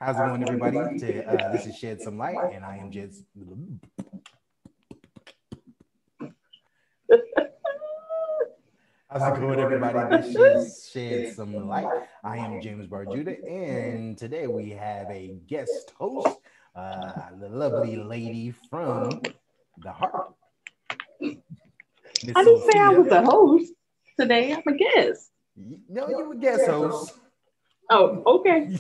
How's it going, everybody? This is Shed Some Light, and I am Jed's. How's it going, everybody? This is Shed Some Light. I am James Barjuda, and today we have a guest host, the lovely lady from the heart. Miss I didn't say I Sophia. was a host today. I'm a guest. No, you were guest host. Oh, okay.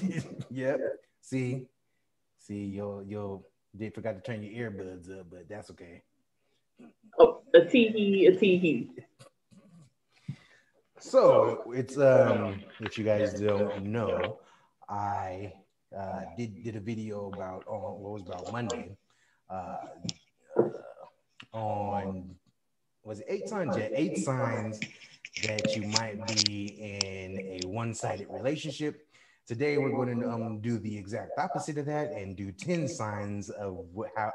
Yep. See, you'll did forgot to turn your earbuds up, but that's okay. Oh, a teehee. So it's if you guys don't know, I did a video about what was about Monday on was it 8 signs? Yeah, 8 signs that you might be in a one-sided relationship. Today we're going to do the exact opposite of that and do 10 signs of how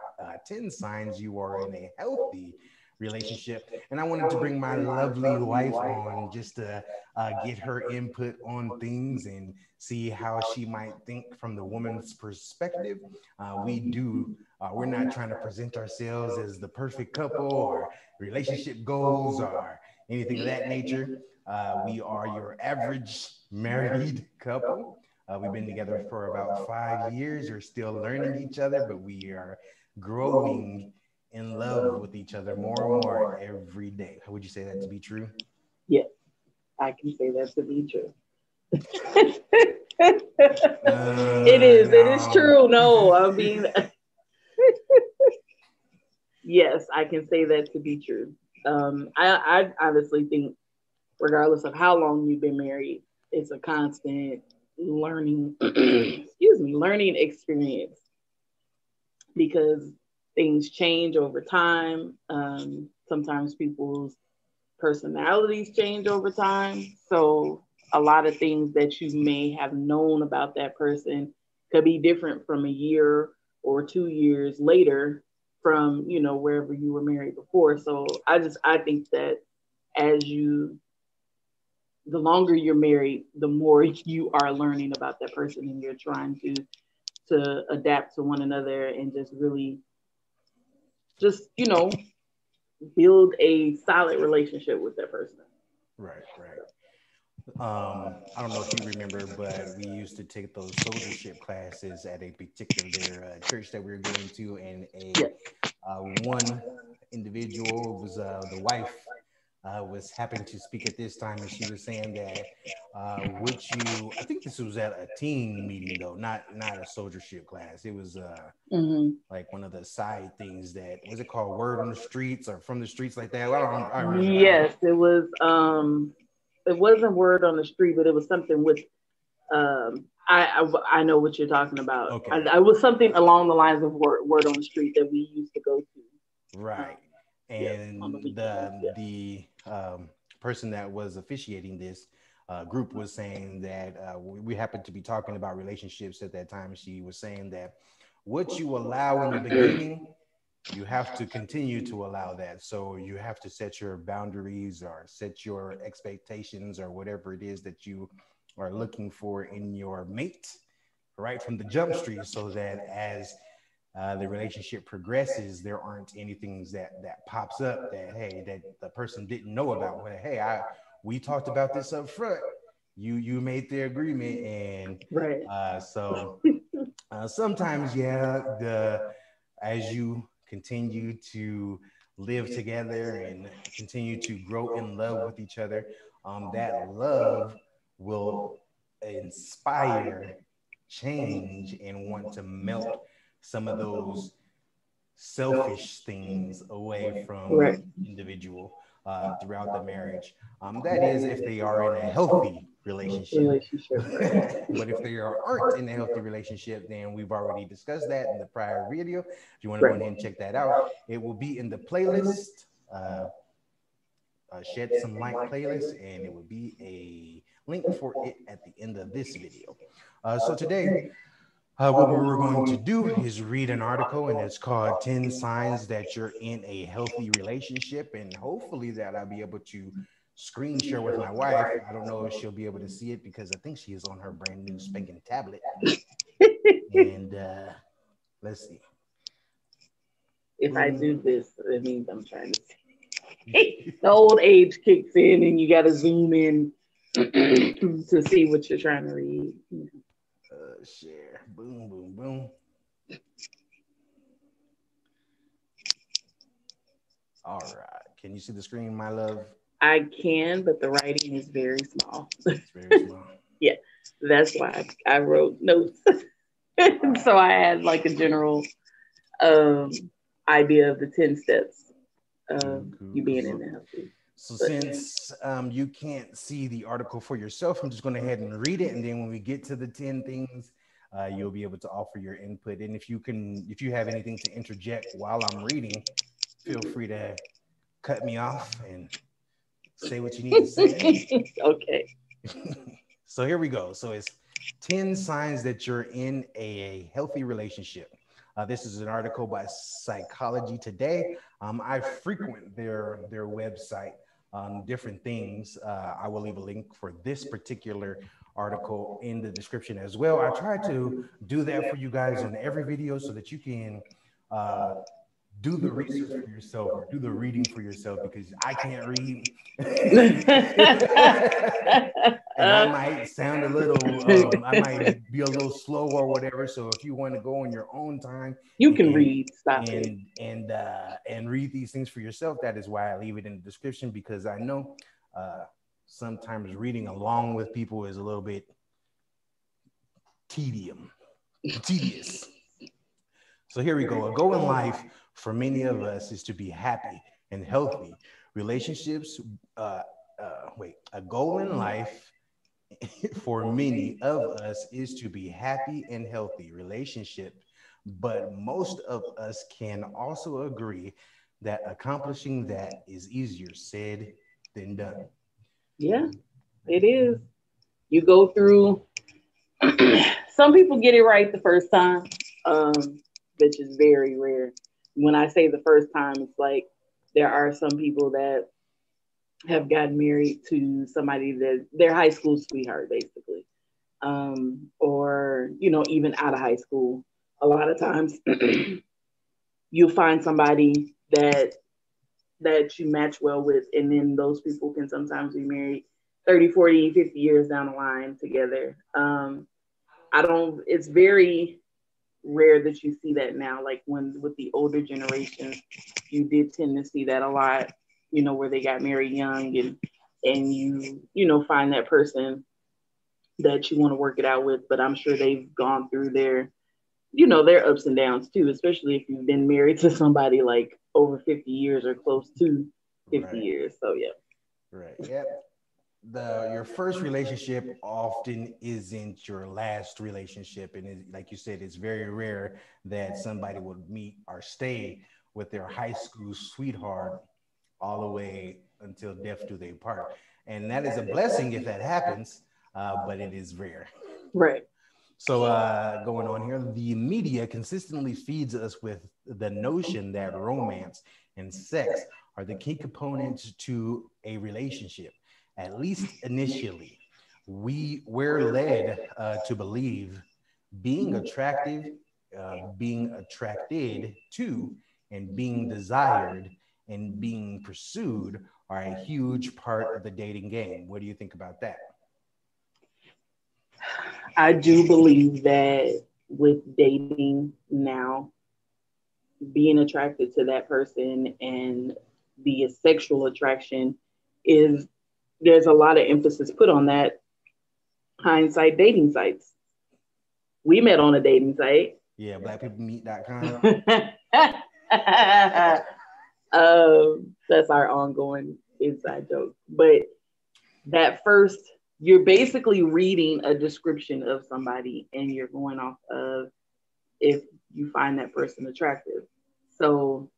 10 signs you are in a healthy relationship. And I wanted to bring my lovely wife on just to get her input on things and see how she might think from the woman's perspective. We're not trying to present ourselves as the perfect couple or relationship goals or anything of that nature. We are your average married couple. We've been together for about 5 years. We're still learning each other, but we are growing in love with each other more and more every day. How would you say that to be true? Yes, I can say that to be true. It is true. No, I mean, yes, I can say that to be true. I honestly think, regardless of how long you've been married, it's a constant learning, learning experience because things change over time. Sometimes people's personalities change over time. So a lot of things that you may have known about that person could be different from a year or 2 years later from, wherever you were married before. So I think that as the longer you're married, the more you are learning about that person and you're trying to adapt to one another and just really build a solid relationship with that person. Right. I don't know if you remember, but we used to take those soldiership classes at a particular church that we were going to, and one individual was the wife was happened to speak at this time, and she was saying that I think this was at a teen meeting though, not a soldiership class. It was like one of the side things that was it called Word on the Streets or From the Streets like that. I remember. Yes, it was. It wasn't Word on the Street, but it was something with. I know what you're talking about. Okay. I was something along the lines of Word on the Street that we used to go to. Right. And the person that was officiating this group was saying that we happened to be talking about relationships at that time. She was saying that what you allow in the beginning, you have to continue to allow that. So you have to set your boundaries or set your expectations or whatever it is that you are looking for in your mate right from the jump street, so that as the relationship progresses, there aren't anything that pops up that the person didn't know about. We talked about this up front. You made the agreement, and right. Sometimes as you continue to live together and continue to grow in love with each other, that love will inspire change and want to melt some of those selfish things away from the individual throughout the marriage. That is if they are in a healthy relationship. But if they aren't in a healthy relationship, then we've already discussed that in the prior video. If you want to go ahead and check that out, it will be in the playlist, Shed Some Light playlist, and it will be a link for it at the end of this video. So today, what we're going to do is read an article, and it's called 10 Signs That You're in a Healthy Relationship. And hopefully that I'll be able to screen share with my wife. I don't know if she'll be able to see it because I think she is on her brand new spanking tablet. And let's see. If I do this, it means I'm trying to see. The old age kicks in and you got to zoom in to see what you're trying to read. Share. Boom, boom, boom. All right. Can you see the screen, my love? I can, but the writing is very small. It's very small. Yeah, that's why I wrote notes. So I had like a general idea of the 10 steps of you being in the healthy. So since you can't see the article for yourself, I'm just going to go ahead and read it. And then when we get to the 10 things, you'll be able to offer your input. And if you have anything to interject while I'm reading, feel free to cut me off and say what you need to say. Okay. So here we go. So it's 10 signs that you're in a healthy relationship. This is an article by Psychology Today. I frequent their website on different things. I will leave a link for this particular article in the description as well. I try to do that for you guys on every video so that you can do the research for yourself or do the reading for yourself, because I can't read. And I might sound a little, I might be a little slow or whatever. So if you want to go on your own time, you can read, and read these things for yourself. That is why I leave it in the description, because I know sometimes reading along with people is a little bit tedious. So here we go. A goal in life for many of us is to be happy and healthy. Relationships, a goal in life for many of us is to be happy and healthy relationship. But most of us can also agree that accomplishing that is easier said than done. Yeah, it is. You go through, some people get it right the first time, which is very rare. When I say the first time, it's like there are some people that have gotten married to somebody that their high school sweetheart, basically, or even out of high school. A lot of times, you'll find somebody that you match well with, and then those people can sometimes be married 30, 40, 50 years down the line together. It's very rare that you see that now. Like with the older generations, you did tend to see that a lot, where they got married young and you find that person that you want to work it out with. But I'm sure they've gone through their ups and downs too, especially if you've been married to somebody like over 50 years or close to 50 years. So yeah. Right. Yep. Your first relationship often isn't your last relationship. And like you said, it's very rare that somebody would meet or stay with their high school sweetheart all the way until death do they part. And that is a blessing if that happens, but it is rare. Right. So going on here, the media consistently feeds us with the notion that romance and sex are the key components to a relationship. At least initially, we're led to believe being attractive, being attracted to, and being desired and being pursued are a huge part of the dating game. What do you think about that? I do believe that with dating now, being attracted to that person and the sexual attraction there's a lot of emphasis put on that. Hindsight dating sites. We met on a dating site. Yeah, blackpeoplemeet.com. That's our ongoing inside joke. But that first, you're basically reading a description of somebody and you're going off of if you find that person attractive. So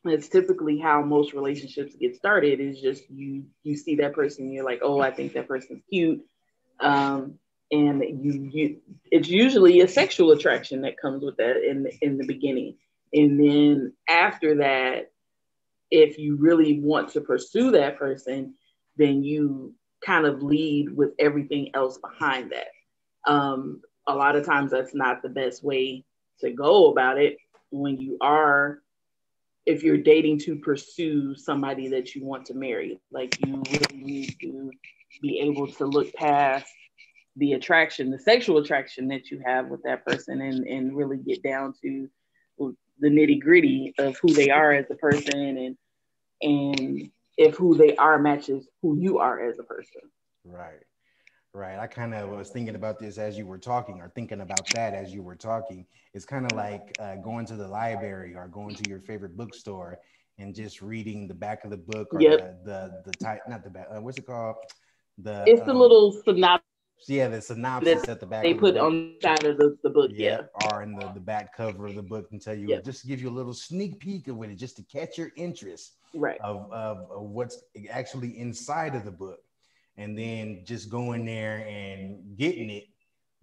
it's typically how most relationships get started, is just you see that person, you're like, oh, I think that person's cute. And it's usually a sexual attraction that comes with that in the beginning. And then after that, if you really want to pursue that person, then you kind of lead with everything else behind that. a lot of times that's not the best way to go about it when you are, if you're dating to pursue somebody that you want to marry. Like, you really need to be able to look past the attraction, the sexual attraction that you have with that person, and really get down to the nitty gritty of who they are as a person, and if who they are matches who you are as a person. Right. Right. I kind of was thinking about this as you were talking, or thinking about that as you were talking. It's kind of like going to the library or going to your favorite bookstore and just reading the back of the book, or Yep. the type, not the back. What's it called? The It's the little synopsis yeah, the that synopsis at the back they of the put book. on the side of the book. Yeah, Yeah. or in the back cover of the book, and tell you, Yep. just give you a little sneak peek of it, just to catch your interest Right. of what's actually inside of the book, and then just going there and getting it,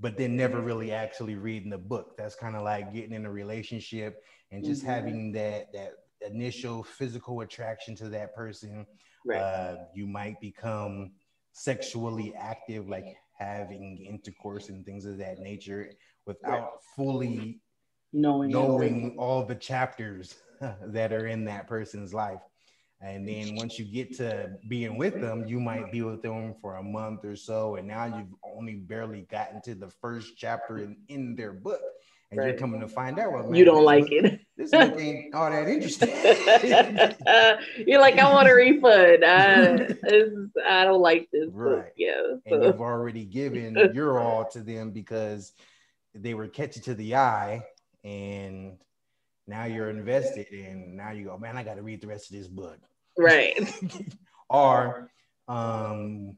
but then never really actually reading the book. That's kind of like getting in a relationship and just Mm-hmm. having that initial physical attraction to that person. Right. You might become sexually active, like having intercourse and things of that nature, Right. without fully Knowing knowing everything. all the chapters that are in that person's life. And then once you get to being with them, you might be with them for a month or so, and now you've only barely gotten to the first chapter in their book, and you're Right. coming to find out, well, You man, don't like it. this book ain't all that interesting. You're like, I want a refund. I don't like this book. Right. Yeah. And So you've already given your all to them because they were catchy to the eye, and now you're invested, and now you go, man, I got to read the rest of this book. right. Or um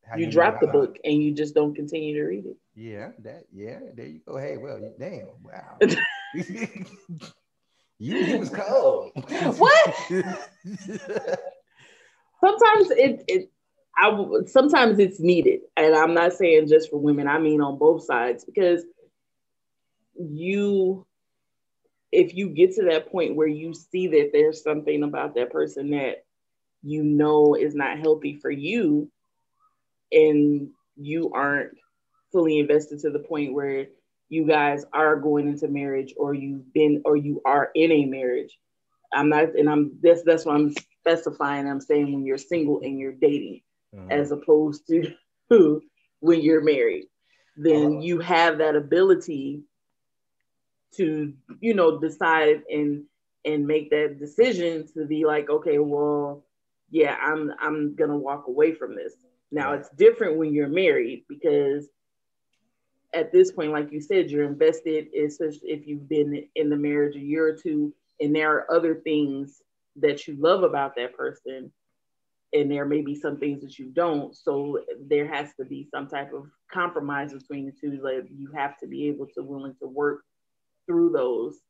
how You you know drop the book and you just don't continue to read yeah, that, yeah, there you go. Hey, well, damn, wow. it. You was cold. What? Sometimes sometimes it's needed, and I'm not saying just for women. I mean on both sides, because you, if you get to that point where you see that there's something about that person that you know is not healthy for you, and you aren't fully invested to the point where you guys are going into marriage, or you've been, or you are in a marriage. I'm not, and I'm that's what I'm specifying. I'm saying when you're single and you're dating, Uh-huh. as opposed to when you're married, then Oh, you have that ability to, decide and make that decision to be like, okay, well, yeah, I'm gonna walk away from this. Now right. it's different when you're married, because at this point, like you said, you're invested, especially if you've been in the marriage a year or two, and there are other things that you love about that person, and there may be some things that you don't. So there has to be some type of compromise between the two. Like, you have to be able to willing to work through those.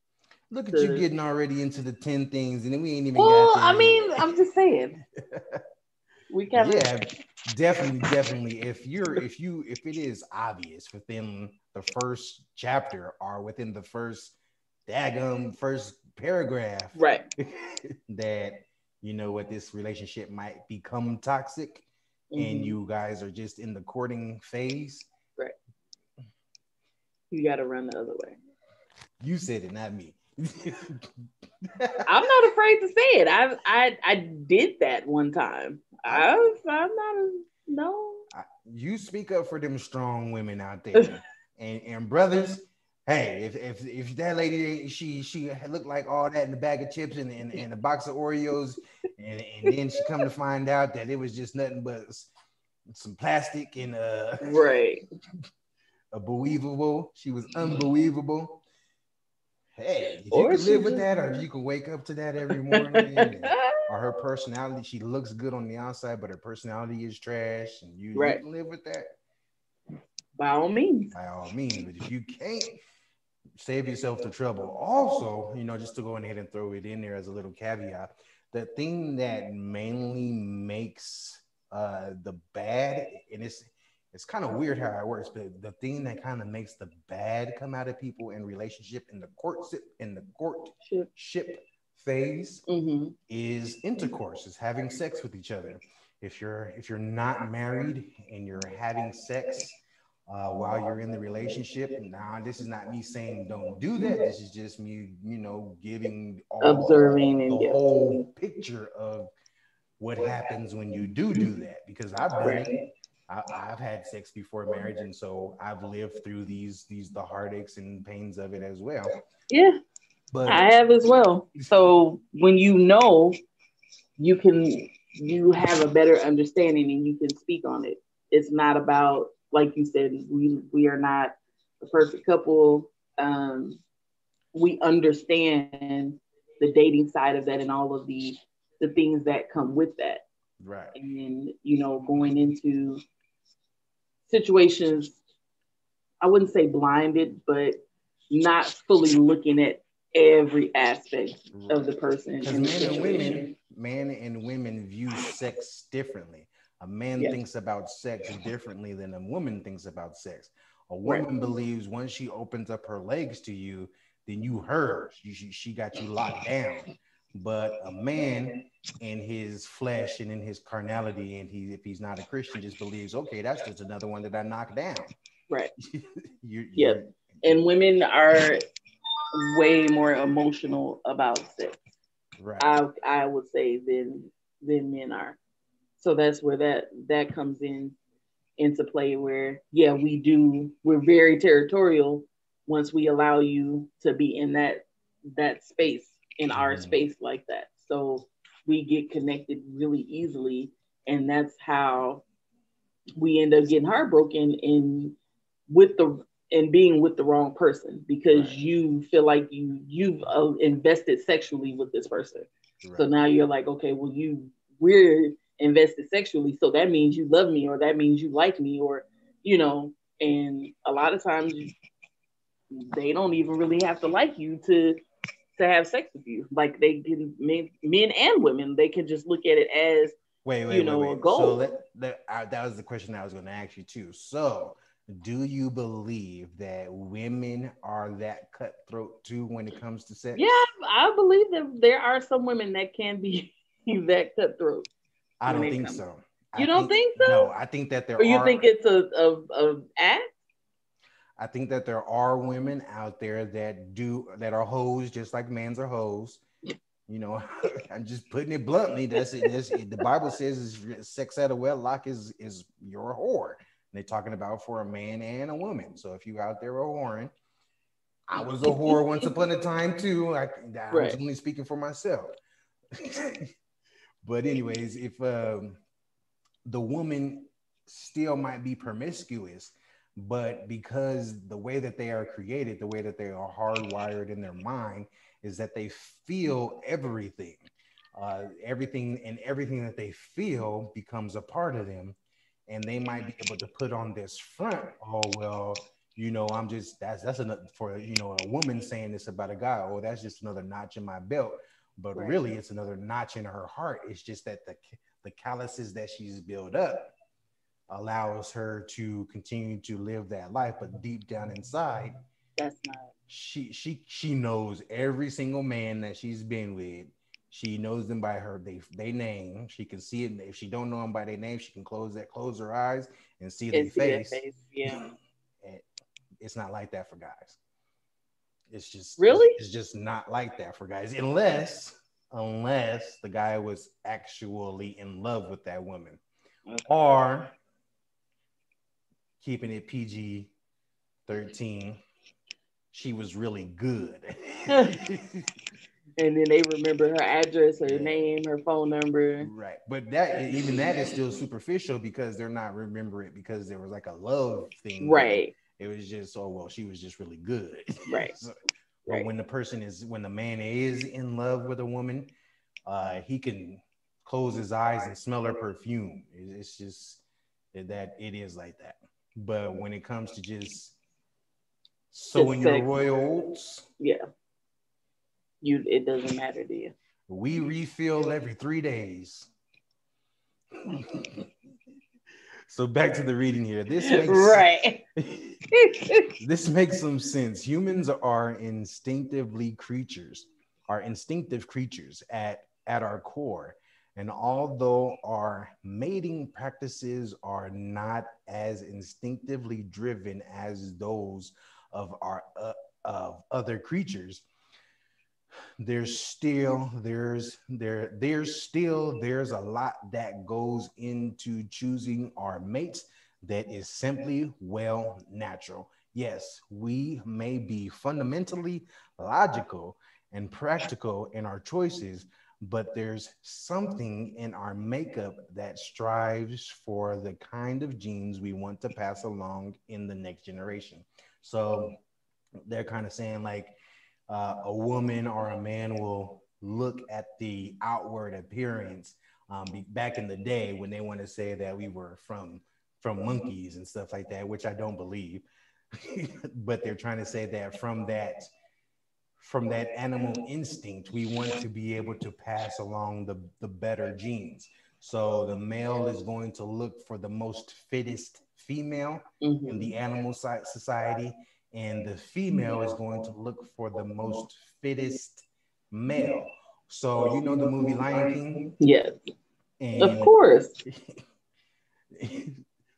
Look at you To getting already into the 10 things, and then we ain't even got Well, there I mean, yet. I'm just saying, we kind of Yeah, definitely, definitely. If it is obvious within the first chapter, or within the first paragraph, right. that you know what, this relationship might become toxic, and Hmm. you guys are just in the courting phase. Right. You got to run the other way. You said it, not me. I'm not afraid to say it. I did that one time. Okay. I'm not a, no. You speak up for them strong women out there, and brothers. Hey, if that lady, she looked like all that in the bag of chips and a box of Oreos, and then she come to find out that it was just nothing but some plastic and Right. a believable. She was unbelievable. Hey, if you Or could she live with just that, or if you can wake up to that every morning, and or her personality, she looks good on the outside, but her personality is trash, and you right. can live with that, By all means. by all means. But if you can't, save yourself the trouble. Also, just to go ahead and throw it in there as a little caveat, the thing that mainly makes the bad, and it's kind of weird how it works, but the thing that kind of makes the bad come out of people in relationship in the Shit. courtship phase Mm-hmm. is intercourse, is having sex with each other. If you're not married and you're having sex, while you're in the relationship. Now, this is not me saying don't do that. This is just me, giving Observing the and whole picture of what happens when you do that, because I've done it. I've had sex before marriage, and so I've lived through the heartaches and pains of it as well. Yeah, But I have as well. So when you have a better understanding and you can speak on it. It's not about, like you said, we are not a perfect couple. We understand the dating side of that and all of the things that come with that. right, And going into situations, I wouldn't say blinded, but not fully looking at every aspect of the person. because man and women view sex differently. A man thinks about sex differently than a woman thinks about sex. A woman believes once she opens up her legs to you, then you heard. She got you locked down. But a man in his flesh and in his carnality, and if he's not a Christian, just believes, okay, that's just another one that I knocked down. Right. And women are way more emotional about sex. Right. I would say than men are. So that's where that comes into play, where we're very territorial once we allow you to be in that space, in our space like that. So we get connected really easily, and that's how we end up getting heartbroken and being with the wrong person, because you feel like you've invested sexually with this person. So now you're like, okay, well, we're invested sexually, so that means you love me, or that means you like me, or and a lot of times they don't even really have to like you to have sex with you. Like, they can, men and women, they can just look at it as wait. a goal. So that was the question I was going to ask you too. So do you believe that women are that cutthroat too when it comes to sex? Yeah, I believe that there are some women that can be that cutthroat. I don't think so. You don't think so? No, I think that there are. Or you think it's a act? I think that there are women out there that are hoes, just like men's are hoes. I'm just putting it bluntly. That's it. The Bible says sex out of wedlock is your whore. And they're talking about for a man and a woman. So if you out there are whoring, I was a whore once upon a time too. I was only speaking for myself. But anyways, if the woman still might be promiscuous, but because the way that they are created, the way that they are hardwired in their mind, is that they feel everything. Everything that they feel becomes a part of them, and they might be able to put on this front. Oh well, I'm just that's another for a woman saying this about a guy. Oh, that's just another notch in my belt. But really, it's another notch in her heart. It's just that the calluses that she's built up allows her to continue to live that life, but deep down inside, that's not. She knows every single man that she's been with. She knows them by they name. She can see it. If she don't know them by their name, she can close her eyes and see their face. Yeah. It's not like that for guys. It's just really. It's just not like that for guys, unless the guy was actually in love with that woman, or keeping it PG-13. She was really good. And then they remember her address, her name, her phone number. Right. But that is still superficial, because they're not remembering it because there was like a love thing. Right. It was just, oh, well, she was just really good. Right. But when the man is in love with a woman, he can close his eyes and smell her perfume. It's just that it is like that. But when it comes to just sowing your royal oats, it doesn't matter to you. We refill every 3 days. So back to the reading here. This makes some sense. Humans are instinctive creatures at our core. And although our mating practices are not as instinctively driven as those of our of other creatures, there's a lot that goes into choosing our mates that is simply well natural. Yes, we may be fundamentally logical and practical in our choices, but there's something in our makeup that strives for the kind of genes we want to pass along in the next generation. So they're kind of saying like a woman or a man will look at the outward appearance. Back in the day when they want to say that we were from monkeys and stuff like that, which I don't believe, but they're trying to say that from that animal instinct, we want to be able to pass along the better genes. So the male is going to look for the most fittest female in the animal society, and the female is going to look for the most fittest male. So you know the movie Lion King? Yes. And of course.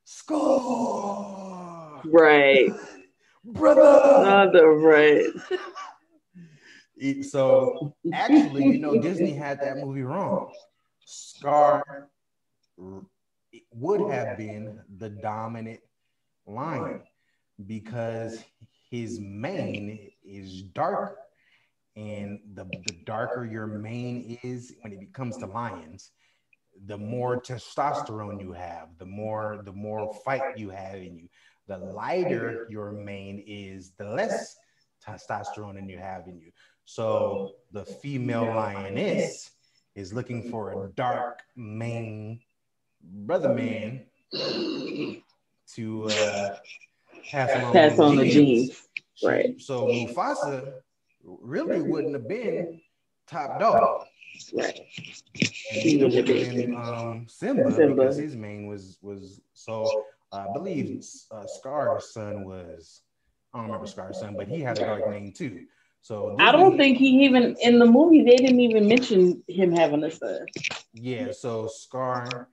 Score! Right. Brother! Right. So actually, you know, Disney had that movie wrong. Scar would have been the dominant lion because his mane is darker. And the darker your mane is when it comes to lions, the more testosterone you have, the more fight you have in you. The lighter your mane is, the less testosterone you have in you. So the female lioness is looking for a dark mane brother man to pass along the genes. Right. So Mufasa really wouldn't have been top dog. Right. And neither would have been Simba because his mane was so I believe Scar's son was, I don't remember Scar's son, but he had a dark mane too. So Disney, I don't think he even in the movie they didn't even mention him having a son. Yeah, so Scar,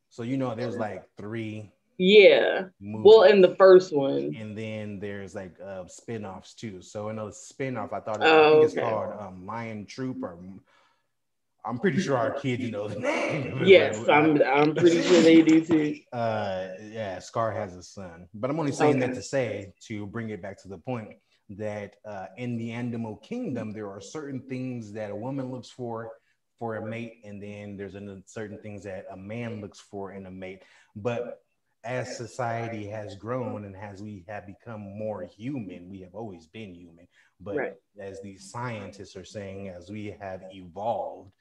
so you know there's like 3 movies. Well, in the first one. And then there's like spin-offs too. So in a spin-off, I think it's called Lion Troop, or I'm pretty sure our kids know the name. Yes, I'm pretty sure they do too. Yeah, Scar has a son. But I'm only saying that to say, to bring it back to the point, that in the animal kingdom, there are certain things that a woman looks for a mate, and then there's certain things that a man looks for in a mate. But as society has grown and as we have become more human, we have always been human. But as these scientists are saying, as we have evolved,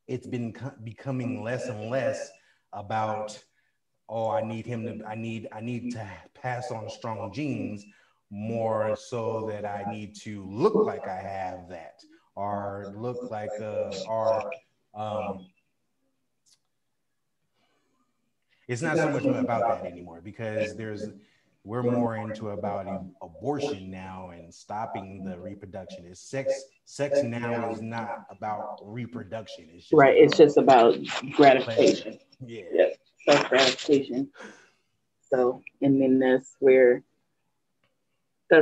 it's been becoming less and less about, oh, I need to pass on strong genes, more so that I need to look like I have that, or look like it's not so much about that anymore, because we're more into about abortion now and stopping the reproduction. It's sex now is not about reproduction. It's just it's just about gratification. Yeah. Self-gratification. So, and then that's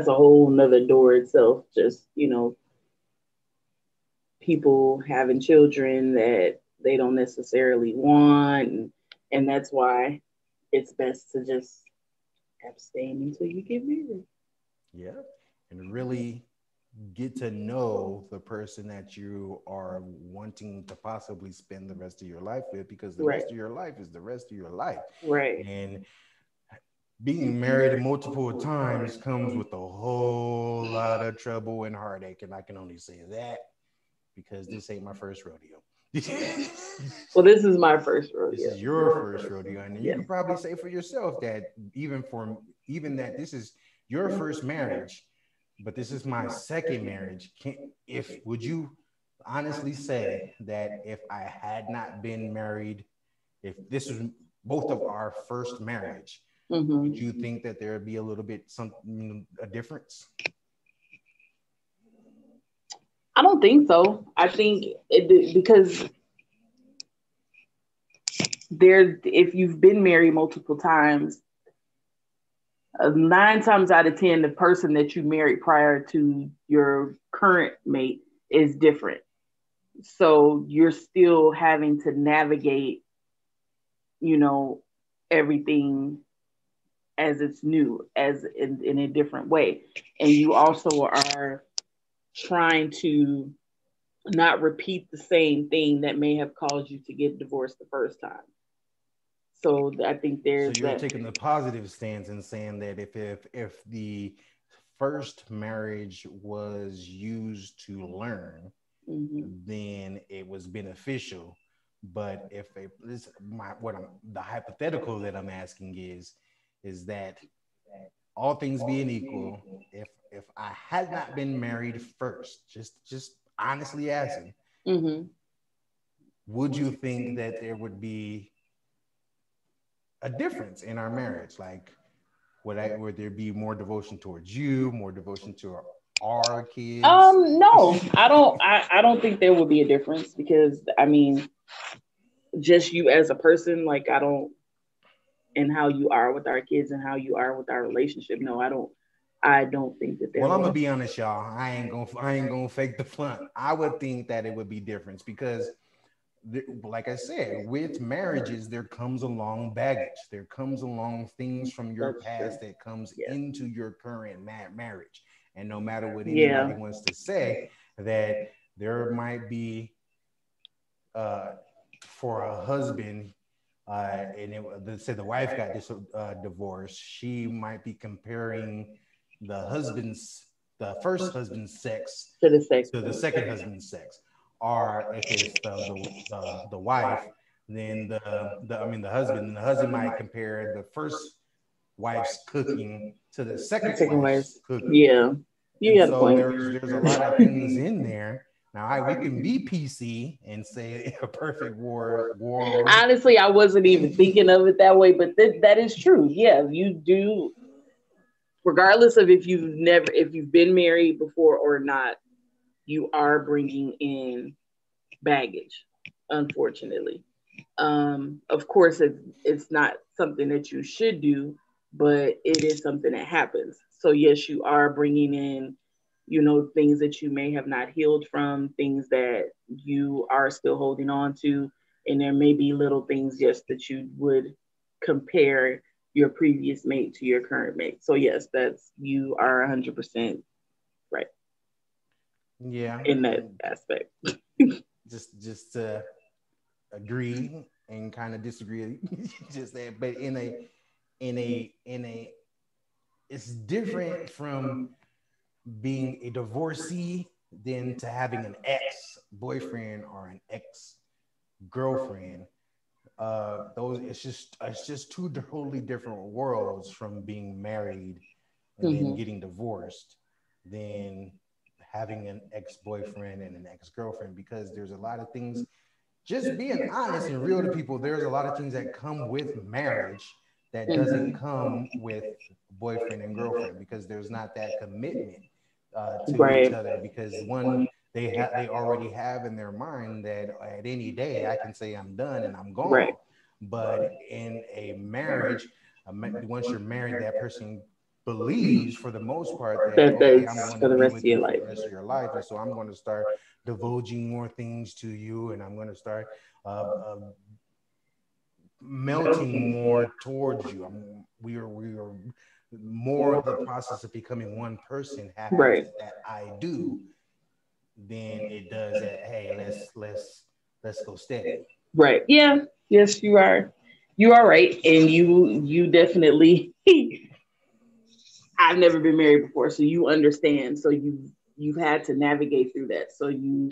a whole nother door itself. Just, people having children that they don't necessarily want. And that's why it's best to just abstain until you get married. Yeah. And really get to know the person that you are wanting to possibly spend the rest of your life with, because the rest of your life is the rest of your life. Right. And being married multiple times comes with a whole lot of trouble and heartache. And I can only say that because this ain't my first rodeo. Well, this is my first rodeo. This is your first rodeo, and you can probably say for yourself that even that this is your first marriage, but this is my second marriage. Would you honestly say that if I had not been married, if this was both of our first marriage, would you think that there would be a little bit a difference? I don't think so. I think because if you've been married multiple times, 9 times out of 10, the person that you married prior to your current mate is different. So you're still having to navigate, everything as it's new, as in a different way. And you also are trying to not repeat the same thing that may have caused you to get divorced the first time. So I think there's so you're that. taking the positive stance and saying that if the first marriage was used to learn, then it was beneficial. But if the hypothetical that I'm asking is that all things being equal, if I had not been married first, just honestly asking, would you think that there would be a difference in our marriage? Like, would there be more devotion towards you, more devotion to our kids? No, I don't. I don't think there would be a difference because I mean, just you as a person, like I don't, and how you are with our kids and how you are with our relationship. No, I don't. I don't think that there. Well, I'm gonna be honest, y'all. I ain't gonna fake the fun. I would think that it would be different because, like I said, with marriages there comes along baggage. There comes along things from your past that comes into your current marriage. And no matter what anybody wants to say, that there might be for a husband. Say the wife got divorced, she might be comparing the first husband's sex to the second husband's sex, or if it's the wife, then the husband might compare the first wife's cooking to the second wife's cooking. Yeah, so there's a lot of things in there. Now, we can be PC and say a perfect war. Honestly, I wasn't even thinking of it that way, but that is true. Yeah, you do. Regardless of if you've been married before or not, you are bringing in baggage, unfortunately. Of course, it's not something that you should do, but it is something that happens. So yes, you are bringing in things that you may have not healed from, things that you are still holding on to. And there may be little things just that you would compare your previous mate to your current mate. So yes, you are 100% right. Yeah. In that aspect. just to agree and kind of disagree. Just that, but in a it's different from being a divorcee than to having an ex-boyfriend or an ex-girlfriend. It's just two totally different worlds from being married and then getting divorced than having an ex-boyfriend and an ex-girlfriend, because there's a lot of things, just being honest and real to people, there's a lot of things that come with marriage that doesn't come with boyfriend and girlfriend, because there's not that commitment to each other, because one, they already have in their mind that at any day I can say I'm done and I'm gone. Right. But in a marriage, once you're married, that person believes for the most part that okay, I'm going to be with you for the rest of your life, and so I'm going to start divulging more things to you, and I'm going to start melting more towards you. We are more of the process of becoming one person happens that I do than it does that, hey, let's go steady. Right. Yeah. Yes, you are. You are right, and you definitely. I've never been married before, so you understand. So you've had to navigate through that. So you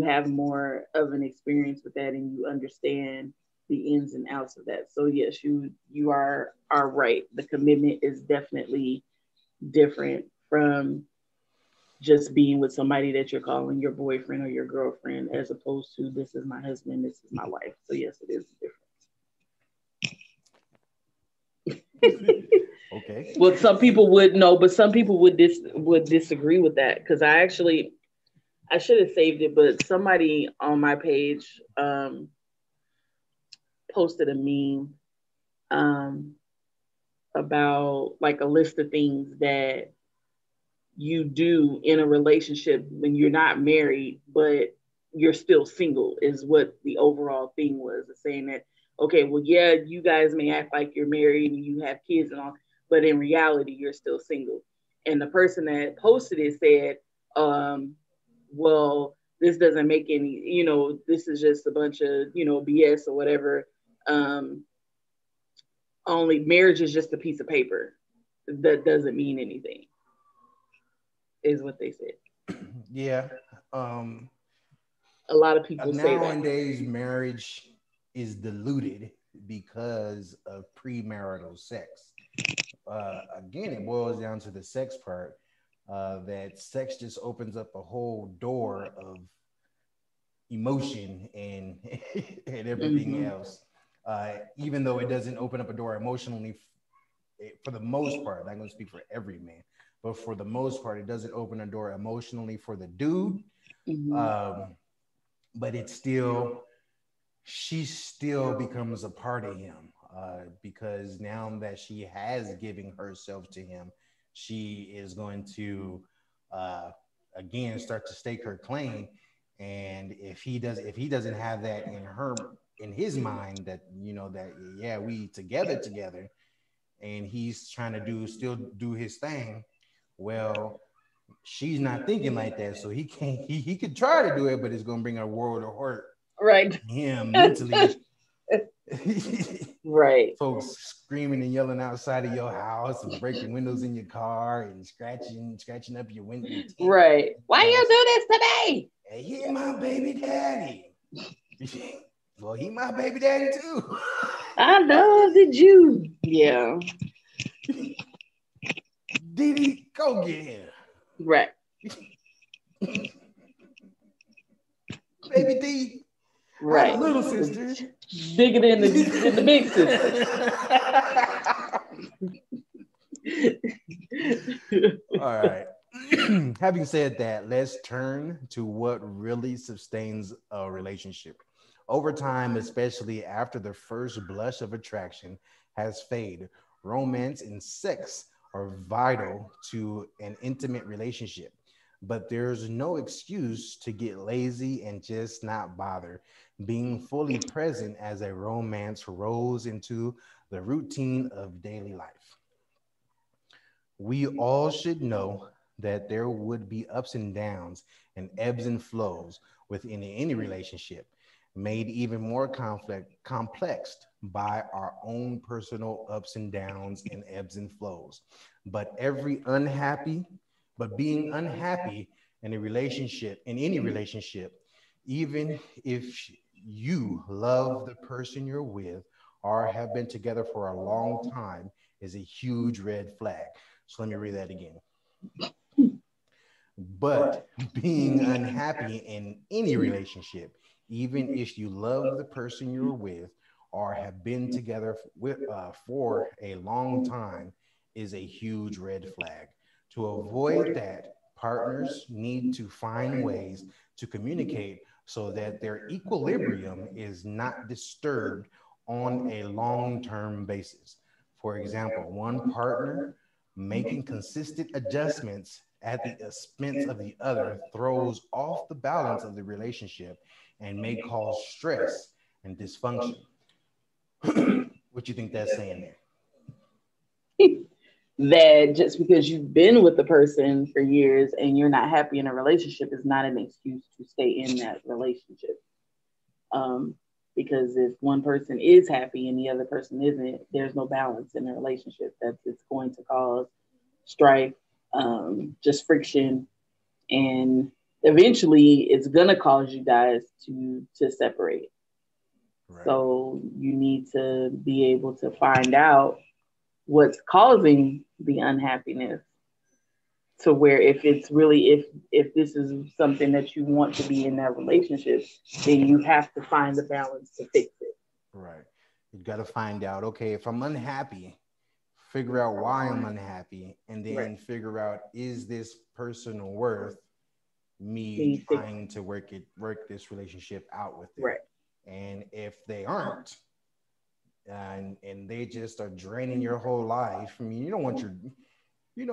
have more of an experience with that, and you understand the ins and outs of that. So yes, you are right. The commitment is definitely different from just being with somebody that you're calling your boyfriend or your girlfriend, as opposed to this is my husband, this is my wife. So yes, it is different. Okay. Well, some people would know, but some people would disagree with that, because I should have saved it, but somebody on my page posted a meme about like a list of things that you do in a relationship when you're not married, but you're still single, is what the overall thing was. Saying that, okay, well, yeah, you guys may act like you're married and you have kids and all, but in reality, you're still single. And the person that posted it said, well, this doesn't make any, this is just a bunch of, BS or whatever. Only marriage is just a piece of paper that doesn't mean anything, is what they said. Yeah. A lot of people say that nowadays marriage is diluted because of premarital sex. Again, it boils down to the sex part. That sex just opens up a whole door of emotion and and everything else. Even though it doesn't open up a door emotionally, for the most part, I'm not going to speak for every man, but for the most part, it doesn't open a door emotionally for the dude. But it's still, she still becomes a part of him, because now that she has given herself to him, she is going to again start to stake her claim. And if he doesn't have that in his mind, that that yeah, we together, and he's trying to still do his thing, well, she's not thinking like that, so he can't. He could try to do it, but it's going to bring a world of hurt, right? Him mentally. Right. Folks screaming and yelling outside of your house and breaking windows in your car and scratching up your window. Right. Why you do this today? Hey, he my baby daddy. Well, he my baby daddy too. I love the Jew. Yeah. Diddy, go get him. Right. Baby D. Right. Little sister. Bigger than the big sister. All right. Having said that, let's turn to what really sustains a relationship. Over time, especially after the first blush of attraction has faded, romance and sex are vital to an intimate relationship. But there's no excuse to get lazy and just not bother being fully present as a romance rolls into the routine of daily life. We all should know that there would be ups and downs and ebbs and flows within any relationship, made even more complex by our own personal ups and downs and ebbs and flows. But every unhappy, but being unhappy in any relationship, even if you love the person you're with or have been together for a long time, is a huge red flag. So let me read that again. But being unhappy in any relationship, even if you love the person you're with or have been together for a long time, is a huge red flag. To avoid that, partners need to find ways to communicate so that their equilibrium is not disturbed on a long term basis. For example, one partner making consistent adjustments at the expense of the other throws off the balance of the relationship and may cause stress and dysfunction. What you think that's saying there? That just because you've been with the person for years and you're not happy in a relationship is not an excuse to stay in that relationship. Because if one person is happy and the other person isn't, there's no balance in the relationship. That's it's going to cause strife, just friction, and eventually it's gonna cause you guys to separate. Right. So you need to be able to find out what's causing the unhappiness, to where if it's really if this is something that you want to be in that relationship, then you have to find the balance to fix it. Right. You got to find out, okay, if I'm unhappy, figure out why I'm unhappy, and then figure out, is this person worth me trying to work this relationship out with them? Right. And if they aren't, and they just are draining your whole life. I mean, you don't want your,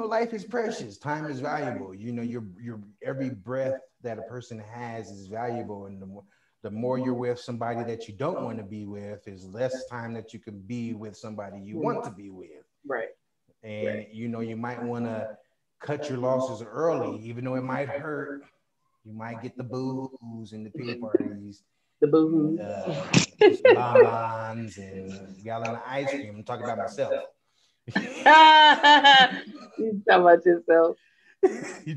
life is precious, time is valuable. Your every breath that a person has is valuable, and the more you're with somebody that you don't want to be with, is less time that you can be with somebody you want to be with. Right. And you might want to cut your losses early, even though it might hurt. You might get the boo-hoos and the pity parties, the boo-hoos, bonbons and gallon of ice cream. I'm talking about myself. You talking about yourself.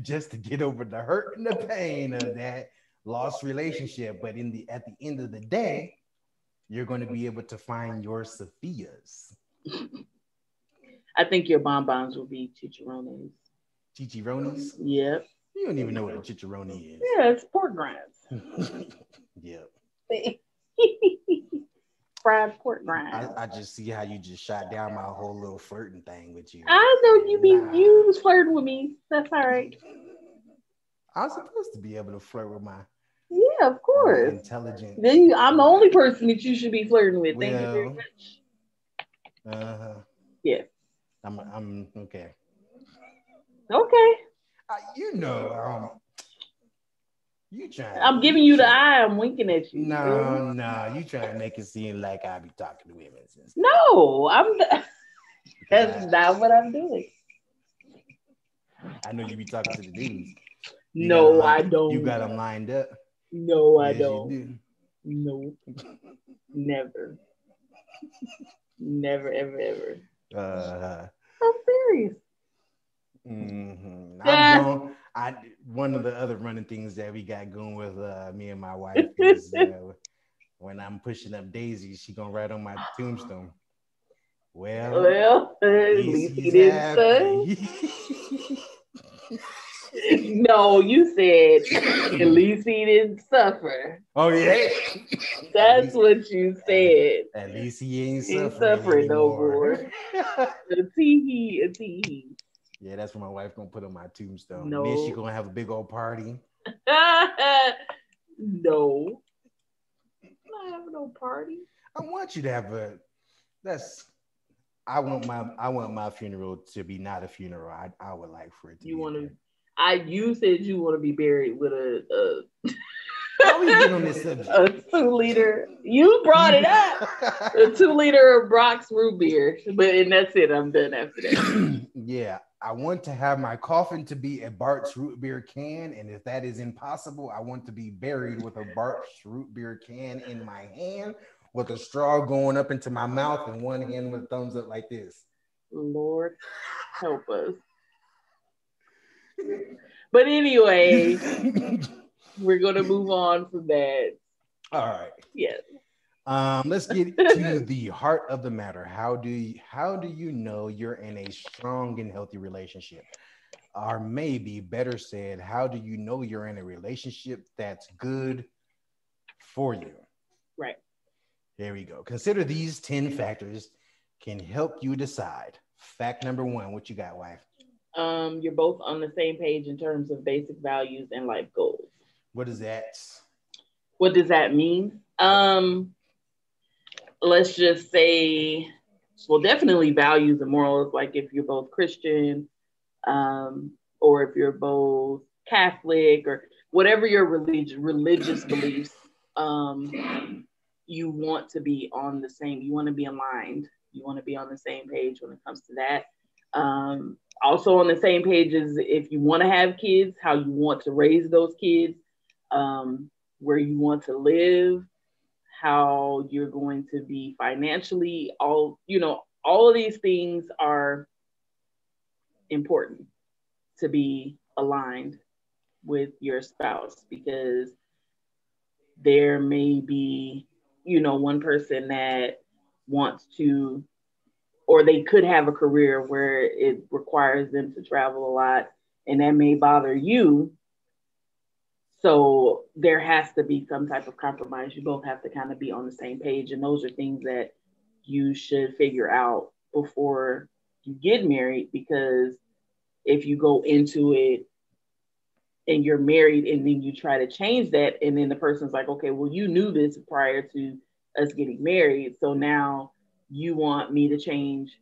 Just to get over the hurt and the pain of that lost relationship. But at the end of the day, you're going to be able to find your Sophias. I think your bonbons will be chicharrones. Chicharrones? Yep. You don't even know what a chicharrone is. Yeah, it's pork grinds. Yep. Fried pork grinds. I just see how you just shot down my whole little flirting thing with you. I know you was flirting with me. That's all right. I'm supposed to be able to flirt with my of course intelligent. I'm the only person that you should be flirting with. Thank you very much. Yeah. I'm okay. Okay. You trying? I'm giving you the eye. I'm winking at you. No. You trying to make it seem like I be talking to women. No, that's not what I'm doing. I know you be talking to the dudes. No, I don't. You got them lined up. No, I don't. You do. No, never, never, ever, ever. I'm serious. Mm-hmm. One of the other running things that we got going with me and my wife is when I'm pushing up daisies, she gonna write on my tombstone. Well, at least he didn't say. No, you said at least he didn't suffer. Oh yeah, that's what you said. At least he ain't suffering no more. A tee. Yeah, that's what my wife gonna put on my tombstone. No. And then she gonna have a big old party. No. I'm not having no party. I want you to have I want my funeral to be not a funeral. I would like for it to you said you want to be buried with a how we get on this subject? A 2-liter. You brought it up. A 2-liter of Brock's root beer. And that's it. I'm done after that. Yeah. I want to have my coffin to be a Bart's root beer can. And if that is impossible, I want to be buried with a Bart's root beer can in my hand with a straw going up into my mouth and one hand with a thumbs up like this. Lord help us. But anyway, we're going to move on from that. All right. Yes. Let's get to the heart of the matter. How do you know you're in a strong and healthy relationship? Or maybe better said, how do you know you're in a relationship that's good for you? Right. There we go. Consider these 10 factors can help you decide. Fact number 1, what you got, wife? You're both on the same page in terms of basic values and life goals. What does that mean? Let's just say, well, definitely values and morals. Like if you're both Christian, or if you're both Catholic, or whatever your religious beliefs, you want to be on the same. You want to be aligned. You want to be on the same page when it comes to that. Also on the same page as if you want to have kids, how you want to raise those kids, where you want to live, how you're going to be financially, all of these things are important to be aligned with your spouse, because there may be, one person that wants to, or they could have a career where it requires them to travel a lot, and that may bother you. So there has to be some type of compromise. You both have to kind of be on the same page. And those are things that you should figure out before you get married, because if you go into it and you're married and then you try to change that, and then the person's like, okay, well, you knew this prior to us getting married, so now you want me to change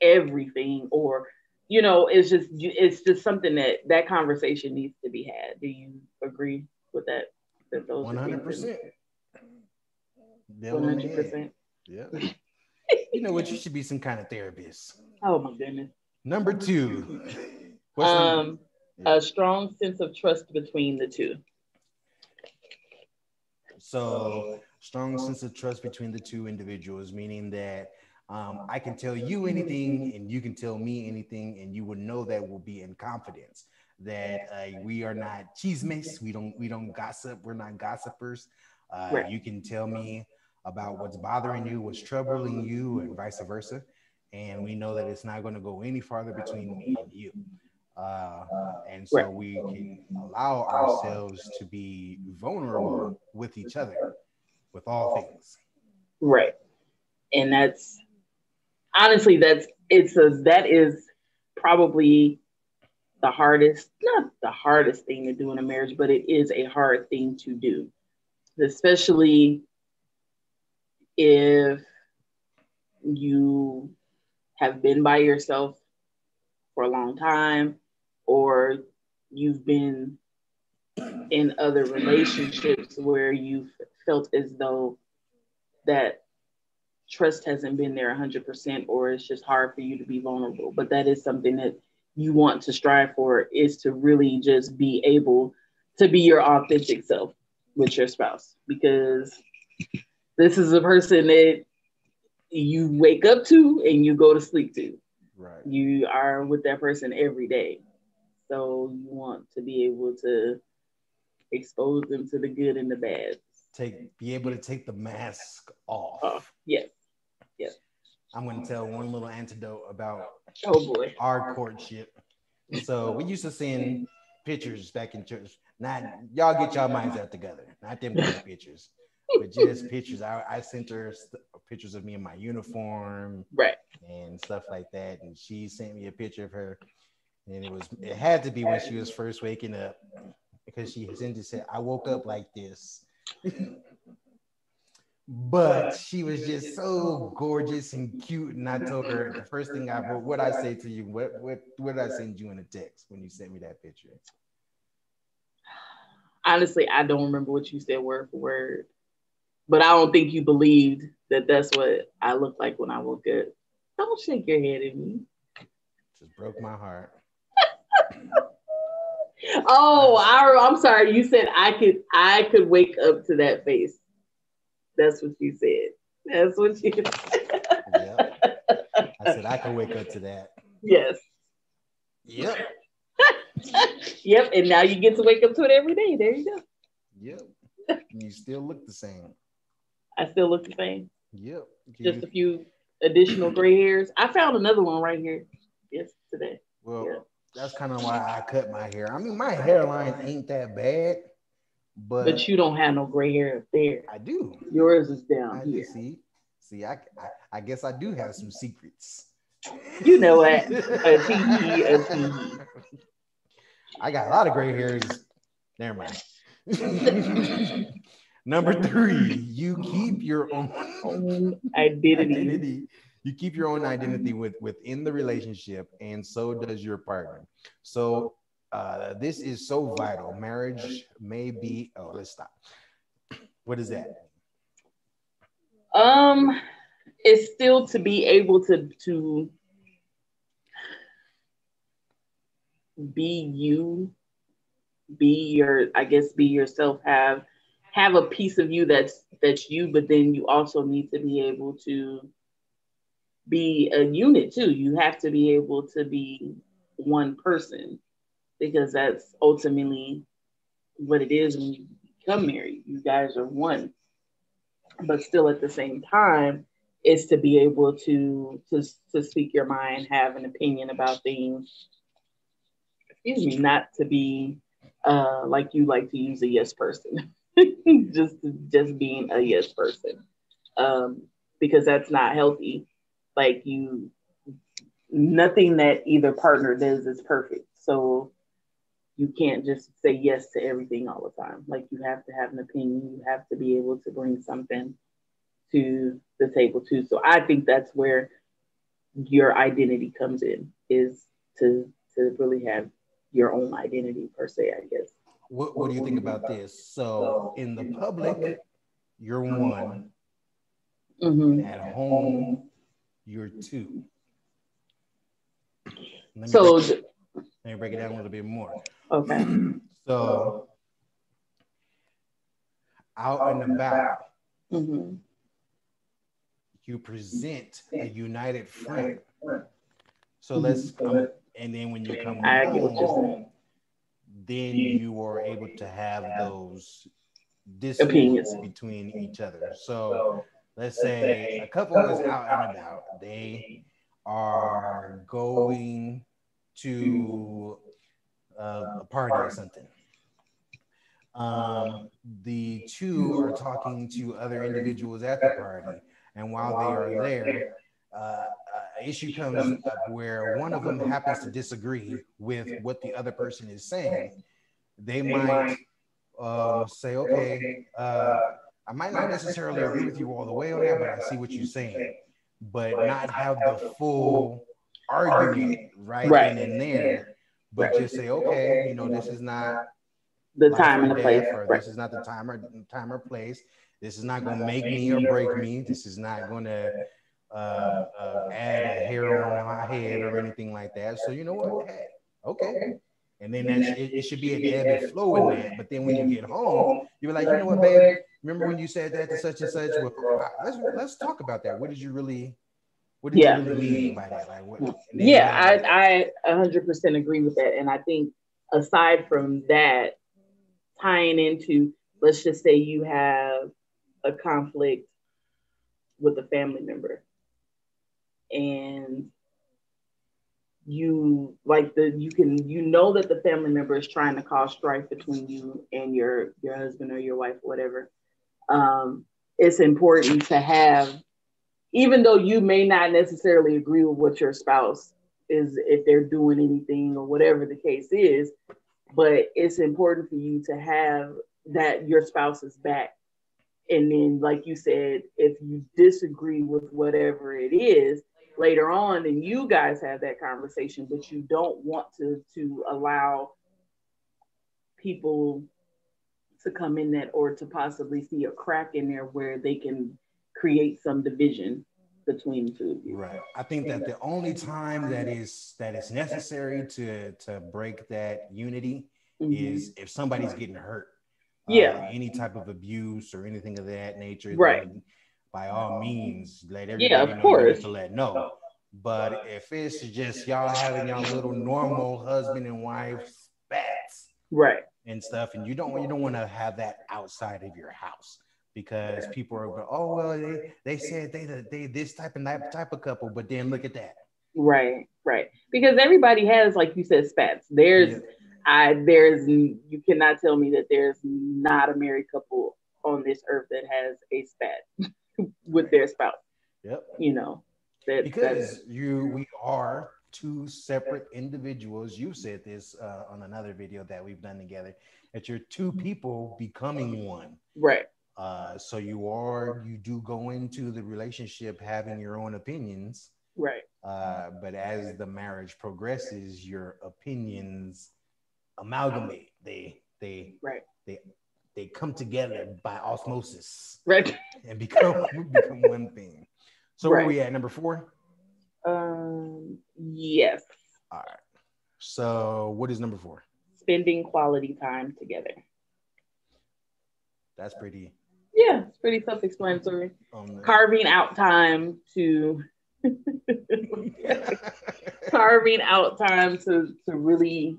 everything, or it's just something that conversation needs to be had. Do you agree with that? That those are things 100%. that 100%. Yeah. You know what? You should be some kind of therapist. Oh my goodness. Number two. What's a strong sense of trust between the two. So, strong sense of trust between the two individuals, meaning that I can tell you anything and you can tell me anything, and you would know that we'll be in confidence. That we are not chismes. We don't gossip. We're not gossipers. Right. You can tell me about what's bothering you, what's troubling you, and vice versa. And we know that it's not going to go any farther between me and you. Uh, and so Right. we can allow ourselves to be vulnerable with each other, with all things. Right. And that's honestly that is probably the hardest, not the hardest thing to do in a marriage, but it is a hard thing to do, especially if you have been by yourself for a long time, or you've been in other relationships where you've felt as though that trust hasn't been there 100%, or it's just hard for you to be vulnerable. But that is something that you want to strive for, is to really just be able to be your authentic self with your spouse, because this is a person that you wake up to and you go to sleep to. Right. You are with that person every day. So you want to be able to expose them to the good and the bad. Be able to take the mask off. Yes. Yes. I'm going to tell one little anecdote about our courtship. So we used to send pictures back in church. Not y'all get y'all minds out together. Not them kind of pictures, but just pictures. I sent her pictures of me in my uniform, right, and stuff like that. And she sent me a picture of her, and it had to be when she was first waking up, because she said, "I woke up like this." But she was just so gorgeous and cute, and I told her the first thing I wrote, "What I say to you? What did I send you in a text when you sent me that picture?" Honestly, I don't remember what you said word for word, but I don't think you believed that that's what I looked like when I woke up. Don't shake your head at me. Just broke my heart. I'm sorry. You said I could wake up to that face. That's what you said. That's what you said. Yep. I said I could wake up to that. Yes. Yep. Yep. And now you get to wake up to it every day. There you go. Yep. And you still look the same. I still look the same. Yep. Just a few additional gray hairs. I found another one right here. Yes, today. Well, yeah. That's kind of why I cut my hair. I mean, my hairline ain't that bad, but you don't have no gray hair up there. I do. Yours is down here. See, I guess I do have some secrets. You know what? A tee. I got a lot of gray hairs. Never mind. Number 3, you keep your own identity. You keep your own identity within the relationship, and so does your partner. So this is so vital. Marriage may be. Oh, let's stop. What is that? It's still to be able to be you, be yourself, have a piece of you that's you, but then you also need to be able to be a unit too. You have to be able to be one person, because that's ultimately what it is when you become married. You guys are one, but still at the same time, is to be able to speak your mind, have an opinion about things. Excuse me, not to be like you like to use a yes person, just being a yes person, because that's not healthy. Like nothing that either partner does is perfect. So you can't just say yes to everything all the time. Like, you have to have an opinion. You have to be able to bring something to the table too. So I think that's where your identity comes in, is to really have your own identity per se, I guess. What do you think about this? So in the public, you're one. Mm-hmm. At home, you're two. Let me break it down a little bit more. Okay. So out and about, mm-hmm. you present a united front. So let's and then when you come home, then you are able to have those disagreements between each other. So let's say a couple is out and about. They are going to a party or something. The two are talking to other individuals at the party, and while they are there, an issue comes up where one of them happens to disagree with what the other person is saying. They might say, okay, I might not necessarily agree with you all the way on that, but I see what you're saying, but not have the full argument right then and there, but just say, okay, you know, this is not the time and the place, or this is not the time or place. This is not going to make me or break me. This is not going to add a hair on my head or anything like that. So you know what? Hey, okay. And then it should be an ebb and flow in that. But then when you get home, you're like, you know what, babe? Remember when you said that to such and such? Well, let's talk about that. What did you really mean by that? Like what? I 100% agree with that. And I think aside from that, tying into, let's just say you have a conflict with a family member, and you like you know that the family member is trying to cause strife between you and your husband or your wife or whatever. It's important to have, even though you may not necessarily agree with what your spouse is, if they're doing anything or whatever the case is, but it's important for you to have that your spouse is back. And then, like you said, if you disagree with whatever it is later on, then you guys have that conversation, but you don't want to allow people to come in that, or to possibly see a crack in there where they can create some division between the two of you. Right. I think that the only time that is necessary to break that unity is if somebody's getting hurt. Any type of abuse or anything of that nature. Right. Then by all means, let everybody know you need to let know. But if it's just y'all having y'all little normal husband and wife spats, right, and stuff, and you don't want to have that outside of your house, because people are, oh well, they said they this type and that type of couple, but then look at that. Right. Because everybody has, like you said, spats. There's you cannot tell me that there's not a married couple on this earth that has a spat with their spouse. Yep. You know, because we are two separate individuals. You said this on another video that we've done together, that you're two people becoming one. Right. So you do go into the relationship having your own opinions. Right. But as the marriage progresses, your opinions amalgamate. They come together by osmosis. Right. And become one thing. So where are we at? Number 4? Yes. All right. So what is number 4? Spending quality time together. That's pretty. Yeah, it's pretty self-explanatory. Carving out time to really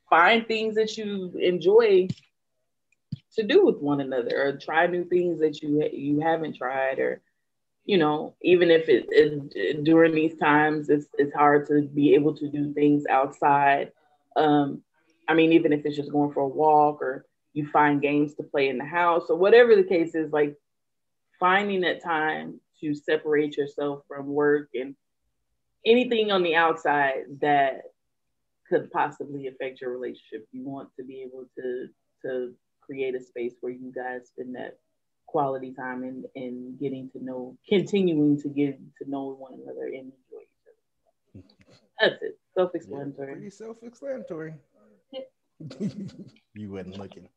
find things that you enjoy to do with one another, or try new things that you haven't tried, or even if it during these times it's hard to be able to do things outside. I mean, even if it's just going for a walk, or you find games to play in the house, or whatever the case is, like finding that time to separate yourself from work and anything on the outside that could possibly affect your relationship. You want to be able to create a space where you guys spend that quality time and continuing to get to know one another and enjoy each other. That's it. Yeah, Self-explanatory. pretty self-explanatory. Yeah. You wasn't looking.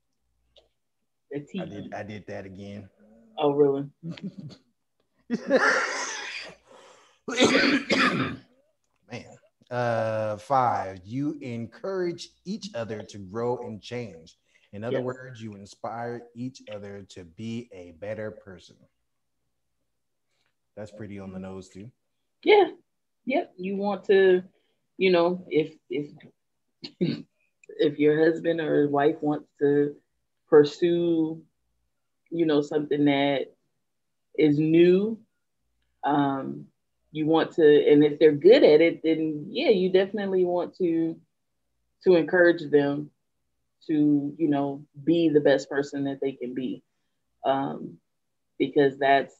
The T. I did that again. Oh, really? Man. 5, you encourage each other to grow and change. In other Yes. words, you inspire each other to be a better person. That's pretty on the nose too. Yeah. Yep. You want to, if if your husband or wife wants to pursue, something that is new, um, you want to, and if they're good at it, then yeah, you definitely want to encourage them to, be the best person that they can be. Um, because that's,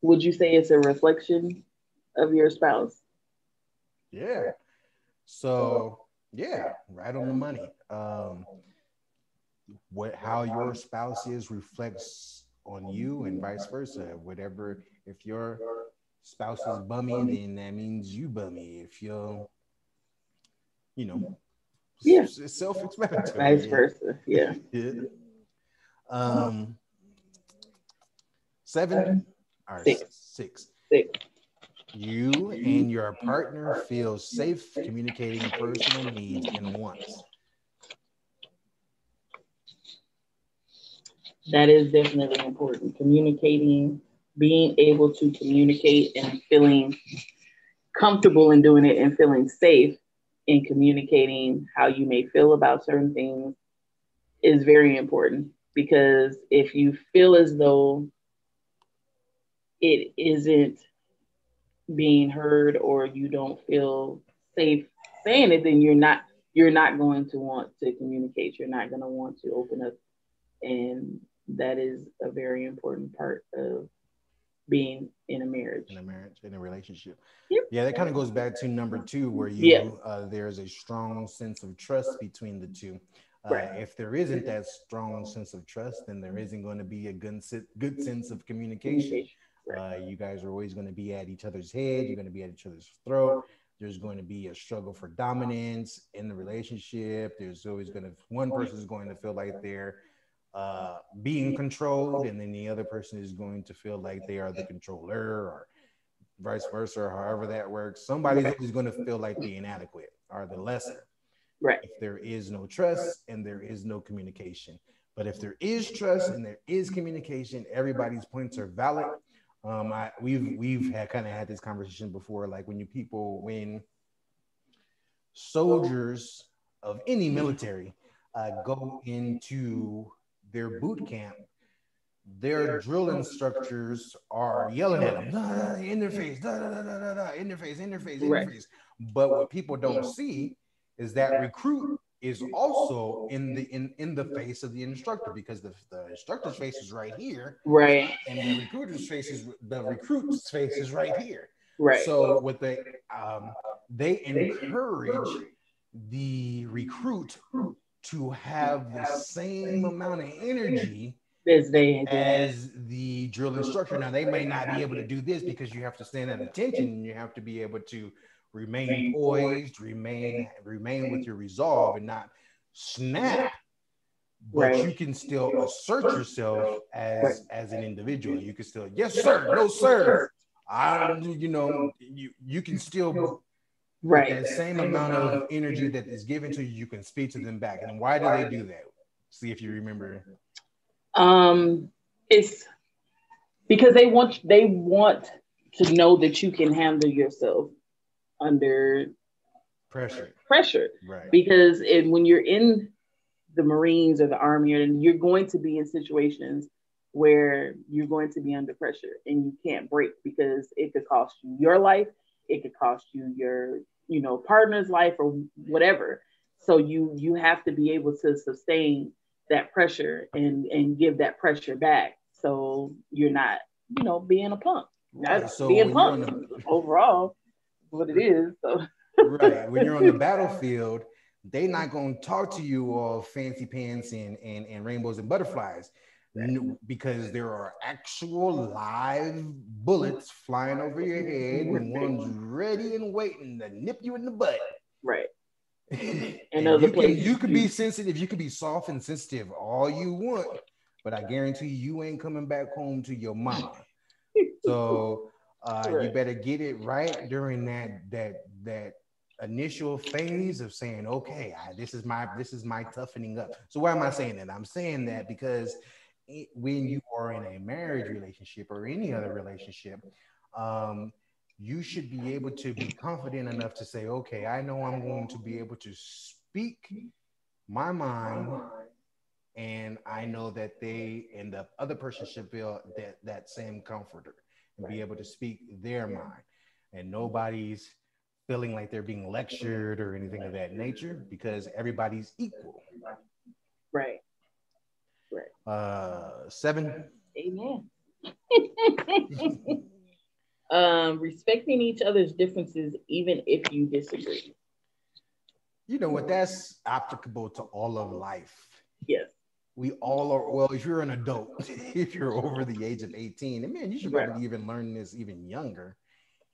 would you say it's a reflection of your spouse? Yeah. So yeah, right on the money. What how your spouse is reflects on you and vice versa. Whatever, if your spouse is bummy, then that means you bummy. If you're, you know, Yeah. it's self-explanatory. Vice versa. Yeah. Yeah. Um, 7 or Six. 6. Six. You and your partner feel safe communicating personal needs and wants. That is definitely important. Communicating, being able to communicate and feeling comfortable in doing it and feeling safe in communicating how you may feel about certain things is very important, because if you feel as though it isn't being heard or you don't feel safe saying it, then you're not going to want to communicate. You're not going to want to open up, and that is a very important part of being in a marriage. In a relationship. Yep. Yeah, that kind of goes back to number 2, where Yeah. there's a strong sense of trust between the two. Right. If there isn't that strong sense of trust, then there isn't going to be a good sense of communication. Right. You guys are always going to be at each other's head. You're going to be at each other's throat. There's going to be a struggle for dominance in the relationship. There's always going to, one person is going to feel like they're being controlled, and then the other person is going to feel like they are the controller, or vice versa, or however that works. Somebody's always going to feel like the inadequate or the lesser. Right. If there is no trust and there is no communication. But if there is trust and there is communication, everybody's points are valid. We've had kind of had this conversation before, like when soldiers of any military go into their boot camp, their drill instructors are yelling at them, in their face, in their face, in their face, in their face. But what people don't see is that recruit is also in the face of the instructor, because the instructor's face is right here, Right. and the recruit's face is right here. Right. So what they encourage the recruit to have the same amount of energy as the drill instructor. Now, they may not be able to do this because you have to stand at attention and you have to be able to remain poised, remain with your resolve and not snap. But you can still assert yourself as an individual. You can still, yes, sir, no, sir. You can still, with that same amount of energy that is given to you, you can speak to them back. And why do they do that? See if you remember. It's because they want to know that you can handle yourself under pressure. Right. Because when you're in the Marines or the Army, you're going to be in situations where you're going to be under pressure and you can't break, because it could cost you your life, it could cost you your partner's life or whatever. So you have to be able to sustain that pressure and give that pressure back, so you're not being a punk. Right. So being punk overall what it is. So right, when you're on the battlefield, they're not going to talk to you all fancy pants and rainbows and butterflies. because there are actual live bullets flying over your head and one's ready and waiting to nip you in the butt. Right. And you can be sensitive, you can be soft and sensitive all you want, but I guarantee you ain't coming back home to your mama. So you better get it right during that initial phase of saying, okay, this is my toughening up. So why am I saying that? I'm saying that because when you are in a marriage relationship or any other relationship, you should be able to be confident enough to say, okay, I know I'm going to be able to speak my mind, and I know that they and the other person should feel that same comforter and be able to speak their mind, and nobody's feeling like they're being lectured or anything of that nature, because everybody's equal. Right. 7. Amen. Respecting each other's differences, even if you disagree. You know what? That's applicable to all of life. Yes. We all are. Well, if you're an adult, if you're over the age of 18, and man, you should probably even learn this even younger,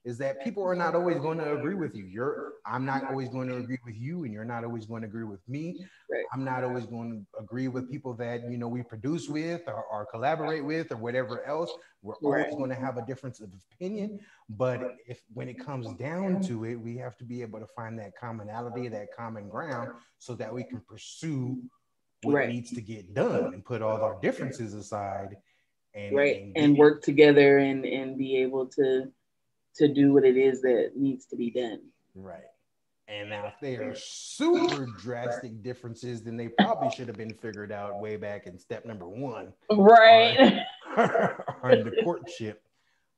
is that people are not always going to agree with you. I'm not always going to agree with you, and you're not always going to agree with me. Right. I'm not always going to agree with people that, you know, we produce with or collaborate with or whatever else. We're always going to have a difference of opinion. But when it comes down to it, we have to be able to find that commonality, that common ground, so that we can pursue what needs to get done and put all our differences aside and work together and be able to do what it is that needs to be done. Right. And now if they are super drastic differences, then they probably should have been figured out way back in step number 1. Right. On the courtship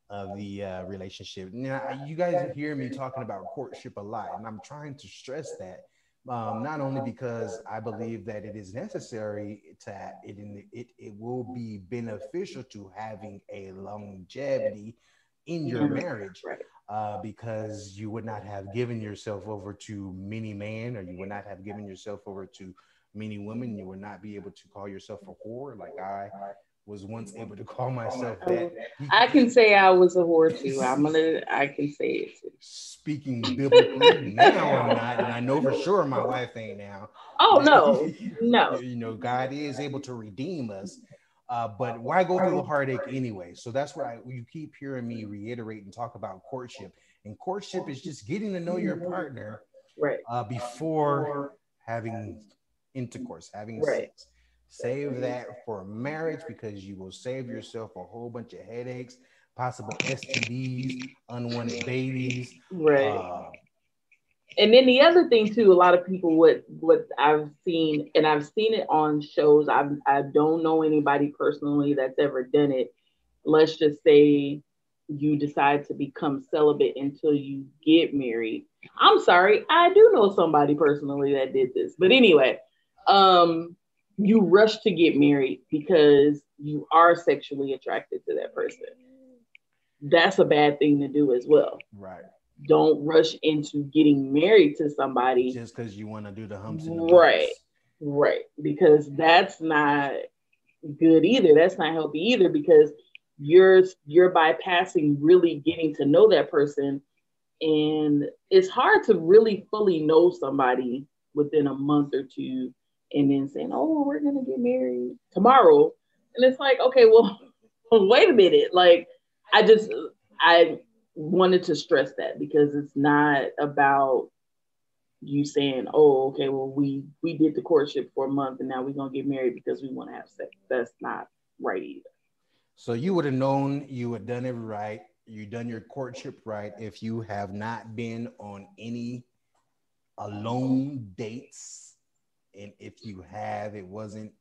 of the relationship. Now, you guys hear me talking about courtship a lot, and I'm trying to stress that. Not only because I believe that it is necessary to it will be beneficial to having a longevity in your marriage, because you would not have given yourself over to many men, or you would not have given yourself over to many women. You would not be able to call yourself a whore like I was once able to call myself that. I can say I was a whore too. I can say it too. Speaking biblically, now I'm not, and I know for sure my wife ain't now. Oh no. You know, God is able to redeem us. But why go through the heartache anyway? So that's what you keep hearing me reiterate and talk about courtship. And courtship is just getting to know your partner before having intercourse, having sex. Save that for marriage, because you will save yourself a whole bunch of headaches, possible STDs, unwanted babies. Right. And then the other thing too, a lot of people, what I've seen, and I've seen it on shows. I don't know anybody personally that's ever done it. Let's just say you decide to become celibate until you get married. I'm sorry, I do know somebody personally that did this. But anyway, you rush to get married because you are sexually attracted to that person. That's a bad thing to do as well. Right. Don't rush into getting married to somebody just because you want to do the humps and the bumps. Right. Because that's not good either. That's not healthy either, because you're bypassing really getting to know that person. And it's hard to really fully know somebody within a month or two and then saying, oh, we're going to get married tomorrow. And it's like, okay, well, wait a minute. Like, I wanted to stress that, because it's not about you saying, oh, okay, well, we did the courtship for a month and now we're going to get married because we want to have sex. That's not right either. So you would have known you had done it right. You done your courtship right if you have not been on any alone dates. And if you have, it wasn't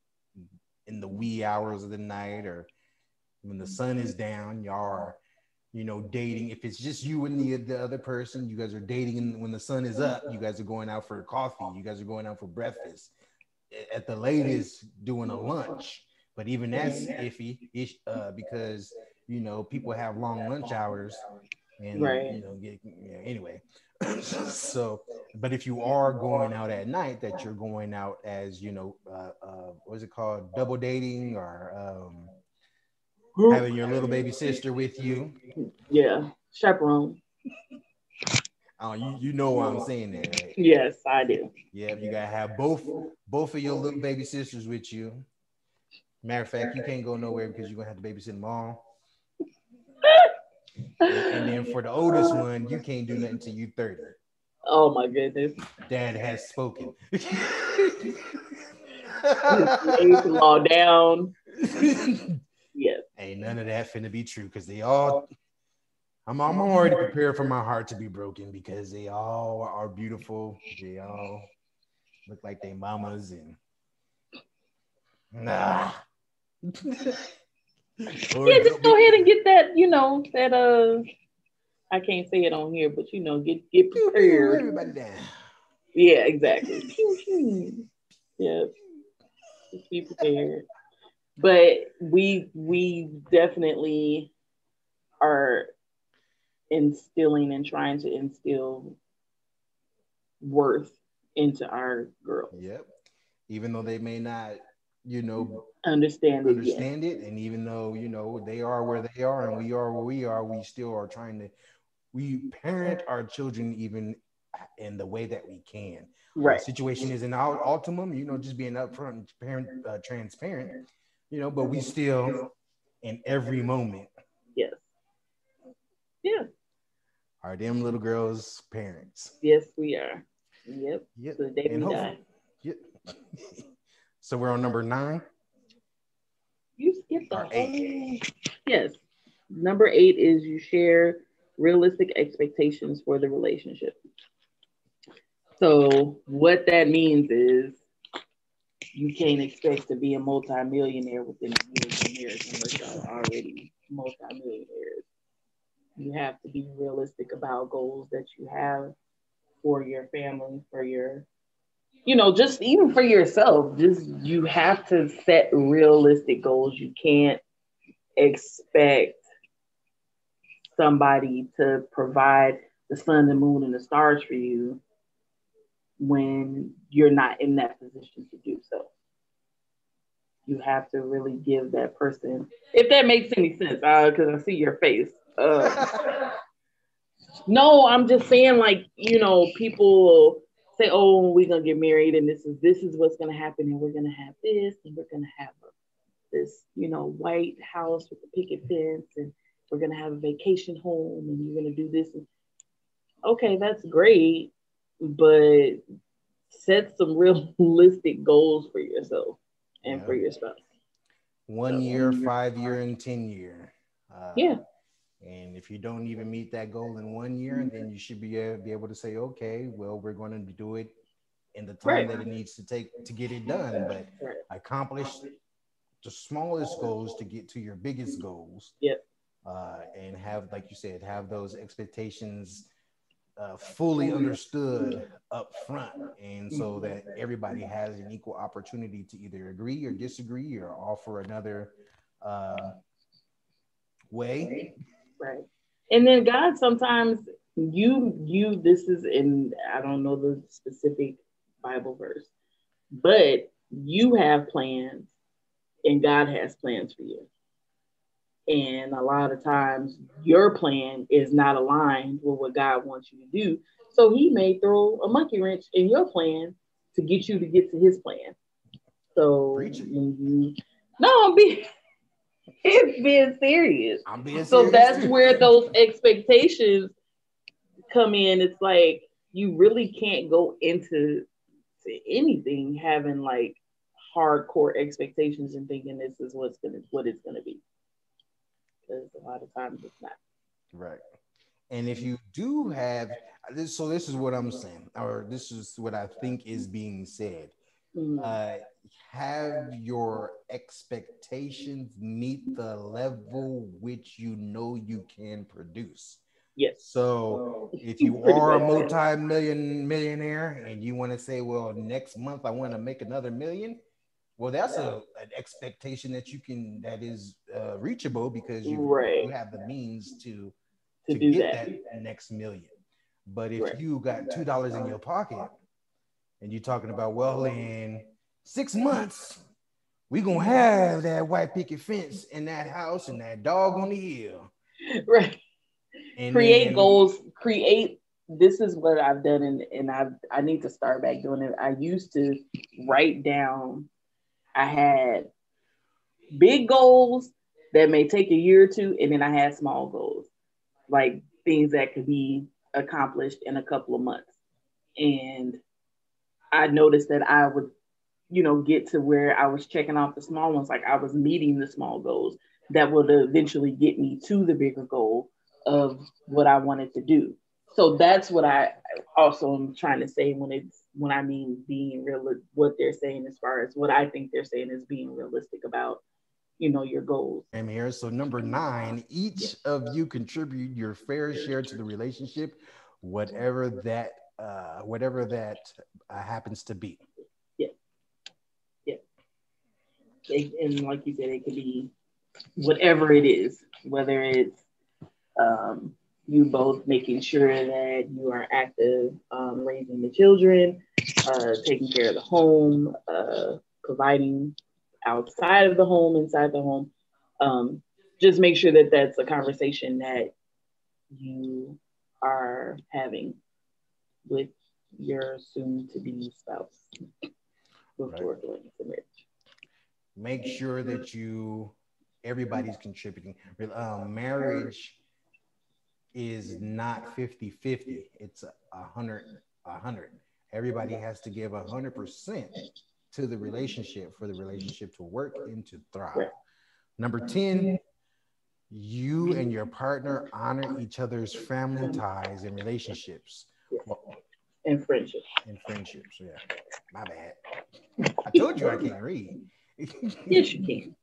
in the wee hours of the night or when the sun is down. Y'all are, dating. If it's just you and the other person, you guys are dating when the sun is up. You guys are going out for coffee. You guys are going out for breakfast. At the latest, doing a lunch. But even that's iffy, because people have long lunch hours. and Right. get anyway. So, but if you are going out at night, that you're going out as what's it called, double dating, or having your little baby sister with you. Yeah. Chaperone. Oh, you know why I'm saying that, right? Yes, I do. Yeah, you gotta have both of your little baby sisters with you. Matter of fact, you can't go nowhere because you're gonna have to babysit them all. And then for the oldest one, you can't do nothing until you 30. Oh my goodness. Dad has spoken. Age law down. Yes. Ain't none of that finna be true because they all. I'm already prepared for my heart to be broken because they all are beautiful. They all look like they mamas and nah. Yeah, just go ahead and get that, I can't say it on here, but get prepared. Everybody down. Yeah, exactly. Pew, pew. Yeah, just be prepared. But we definitely are instilling and trying to instill worth into our girls. Yep. Even though they may not, you know, Understand it, yes. understand it, and even though they are where they are and we are where we are, we still are trying to parent our children even in the way that we can. Right. Situation is in our ultimum, just being upfront and transparent, but we still in every moment Yes. Yeah. are them little girls' parents. Yes, we are. Yep. Yep. To the day And we hopefully, die. yep. So we're on number 9. You skipped the Or whole. 8. Yes. Number 8 is you share realistic expectations for the relationship. So what that means is you can't expect to be a multimillionaire within a year of marriage unless y'all are already multimillionaires. You have to be realistic about goals that you have for your family, for your, just even for yourself. Just you have to set realistic goals. You can't expect somebody to provide the sun, the moon, and the stars for you when you're not in that position to do so. You have to really give that person, if that makes any sense, because I see your face. No, I'm just saying, like, people say, "Oh, we're gonna get married, and this is what's gonna happen, and we're gonna have this, and we're gonna have this, white house with the picket fence, and we're gonna have a vacation home, and you're gonna do this." And, okay, that's great, but set some realistic goals for yourself and Yeah. for your spouse. 1 year, 5 year, and 10 year. Yeah. And if you don't even meet that goal in 1 year, then you should be able to say, okay, well, we're going to do it in the time Right. that it needs to take to get it done. But Right. accomplish the smallest goals to get to your biggest goals. Yep. And have, like you said, have those expectations fully understood up front, and so that everybody has an equal opportunity to either agree or disagree or offer another way. Right. And then God sometimes this is in, I don't know the specific Bible verse, but you have plans and God has plans for you. And a lot of times your plan is not aligned with what God wants you to do. So he may throw a monkey wrench in your plan to get you to get to his plan. So no, I'm being it's being serious. I'm being serious. So that's where those expectations come in. It's like you really can't go into anything having like hardcore expectations and thinking this is what it's gonna be. Because a lot of times it's not. Right. And if you do have this, so this is what I'm saying, or this is what I think is being said. Have your expectations meet the level which you can produce. Yes. So if you are a millionaire and you want to say, well, next month I want to make another million, well, that's an expectation that is reachable because you have the means to to do get that. that next million. But if Right. you got $2 in your pocket and you're talking about, well, in 6 months, we gonna have that white picket fence and that house and that dog on the hill. Right. And Create then, goals. Create. This is what I've done, and I need to start back doing it. I used to write down. I had big goals that may take a year or two, and then I had small goals, like things that could be accomplished in a couple of months. And I noticed that I would, get to where I was checking off the small ones, like I was meeting the small goals that would eventually get me to the bigger goal of what I wanted to do. So that's what I also am trying to say when I mean being real, what they're saying as far as what I think they're saying is being realistic about, your goals. I'm here. So number 9, each of you contribute your fair share to the relationship, whatever that happens to be. Yeah. Yeah. And like you said, it could be whatever it is, whether it's you both making sure that you are active, raising the children, taking care of the home, providing outside of the home, inside the home. Just make sure that that's a conversation that you are having with your soon-to-be spouse before going into marriage. Make sure that everybody's contributing. Marriage is not 50-50. It's 100. Everybody has to give 100% to the relationship for the relationship to work and to thrive. Right. Number 10, you and your partner honor each other's family ties and relationships. And friendships. Yeah. My bad. I told you I can't read. Yes, you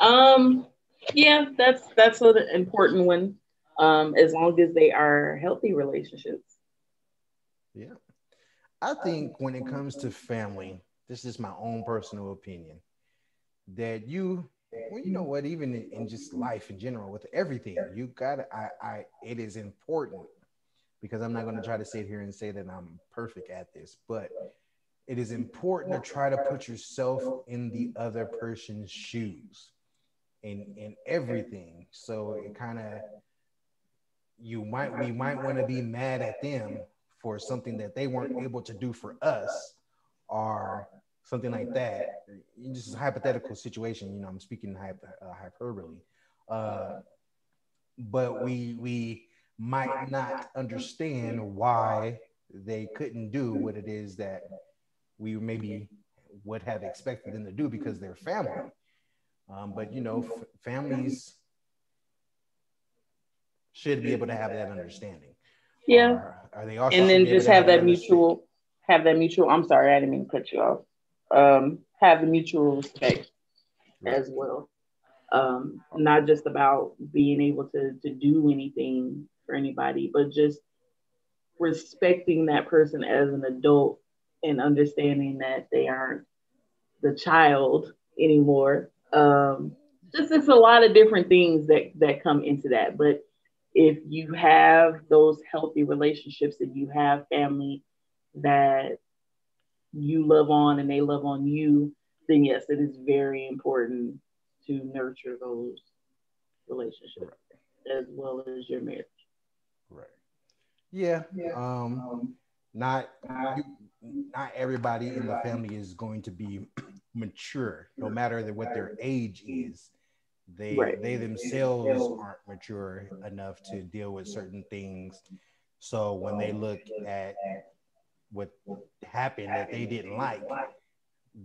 can. Yeah, that's an important one. As long as they are healthy relationships. Yeah. I think when it comes to family, this is my own personal opinion, that even in just life in general, with everything, it is important, because I'm not going to try to sit here and say that I'm perfect at this, but it is important to try to put yourself in the other person's shoes in everything. So it kind of, we might want to be mad at them for something that they weren't able to do for us, or something like that. Just a hypothetical situation, I'm speaking hyperbole. But we might not understand why they couldn't do what it is that we maybe would have expected them to do, because they're family. But families should be able to have that understanding. Yeah. Are they also, and then just have that mutual. I'm sorry, I didn't mean to cut you off. Have the mutual respect as well. Not just about being able to do anything for anybody, but just respecting that person as an adult and understanding that they aren't the child anymore. Just it's a lot of different things that come into that. But if you have those healthy relationships and you have family that you love on and they love on you, then yes, it is very important to nurture those relationships as well as your marriage. Right. Yeah. Not everybody in the family is going to be mature, no matter what their age is. They themselves aren't mature enough to deal with certain things. So when they look at what happened that they didn't like,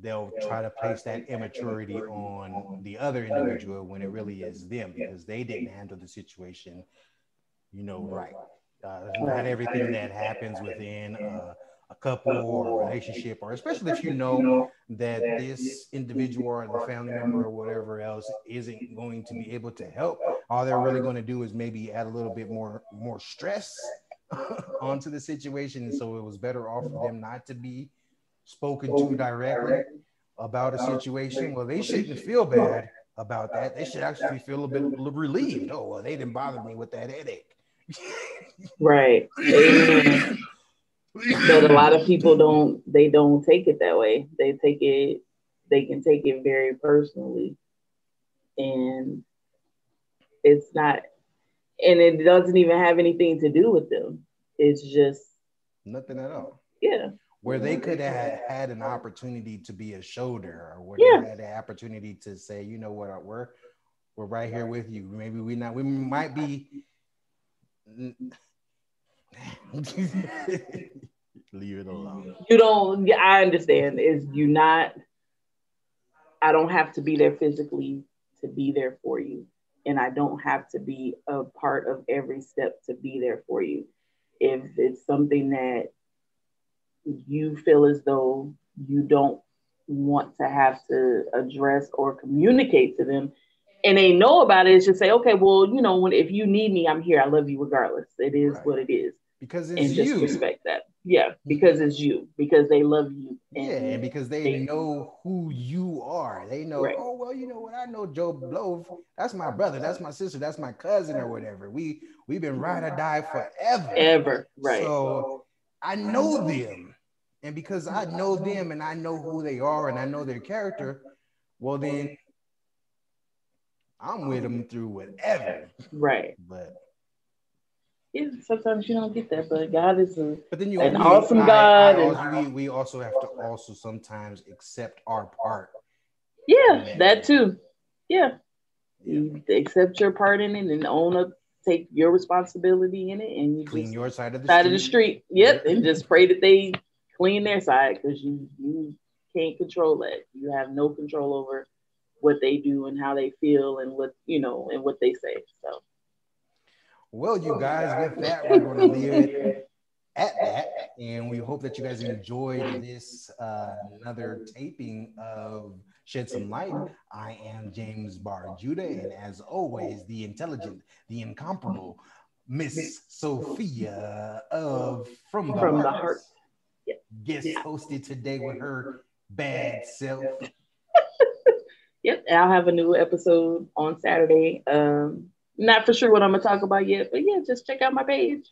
they'll try to place that immaturity on the other individual when it really is them, because they didn't handle the situation, right. Not everything that happens within a couple or a relationship, or especially if that this individual or the family member or whatever else isn't going to be able to help, all they're really going to do is maybe add a little bit more stress onto the situation. And so it was better off for them not to be spoken to directly about a situation. Well, they shouldn't feel bad about that. They should actually feel a bit relieved. Oh, well, they didn't bother me with that headache. Right. Amen. But a lot of people don't take it that way. They can take it very personally. And it's not, and it doesn't even have anything to do with them. It's just nothing at all. Yeah. Where they could have had an opportunity to be a shoulder, or where they had the opportunity to say, you know what, we're right here with you. Maybe we might be. Leave it alone. You don't. I understand. Is you not? I don't have to be there physically to be there for you, and I don't have to be a part of every step to be there for you. If it's something that you feel as though you don't want to have to address or communicate to them, and they know about it, it's just say, okay, well, you know, if you need me, I'm here. I love you regardless. It is what it is. Because it's and you. Just respect that. Yeah, because it's you. Because they love you. And because they know who you are. They know, oh, well, you know what? I know Joe Blow. That's my brother. That's my sister. That's my cousin or whatever. We've been ride or die forever. Ever. Right. So I know them. And because I know them and I know who they are and I know their character, well, then I'm with them through whatever. Right. But yeah, sometimes you don't get that, but God is an awesome God. We also have to sometimes accept our part. Yeah, that too. Yeah. You accept your part in it and own up, take your responsibility in it, and you clean your side of the street. Yep, and just pray that they clean their side, because you can't control that. You have no control over what they do and how they feel and what and what they say. So. Well, you guys, with that, we're going to leave it at that. And we hope that you guys enjoyed this another taping of Shed Some Light. I am James Bar Judah. And as always, the intelligent, the incomparable Miss Sophia of From the Heart. Guest hosted today with her bad self. Yep, and I'll have a new episode on Saturday. Not for sure what I'm going to talk about yet, but yeah, just check out my page.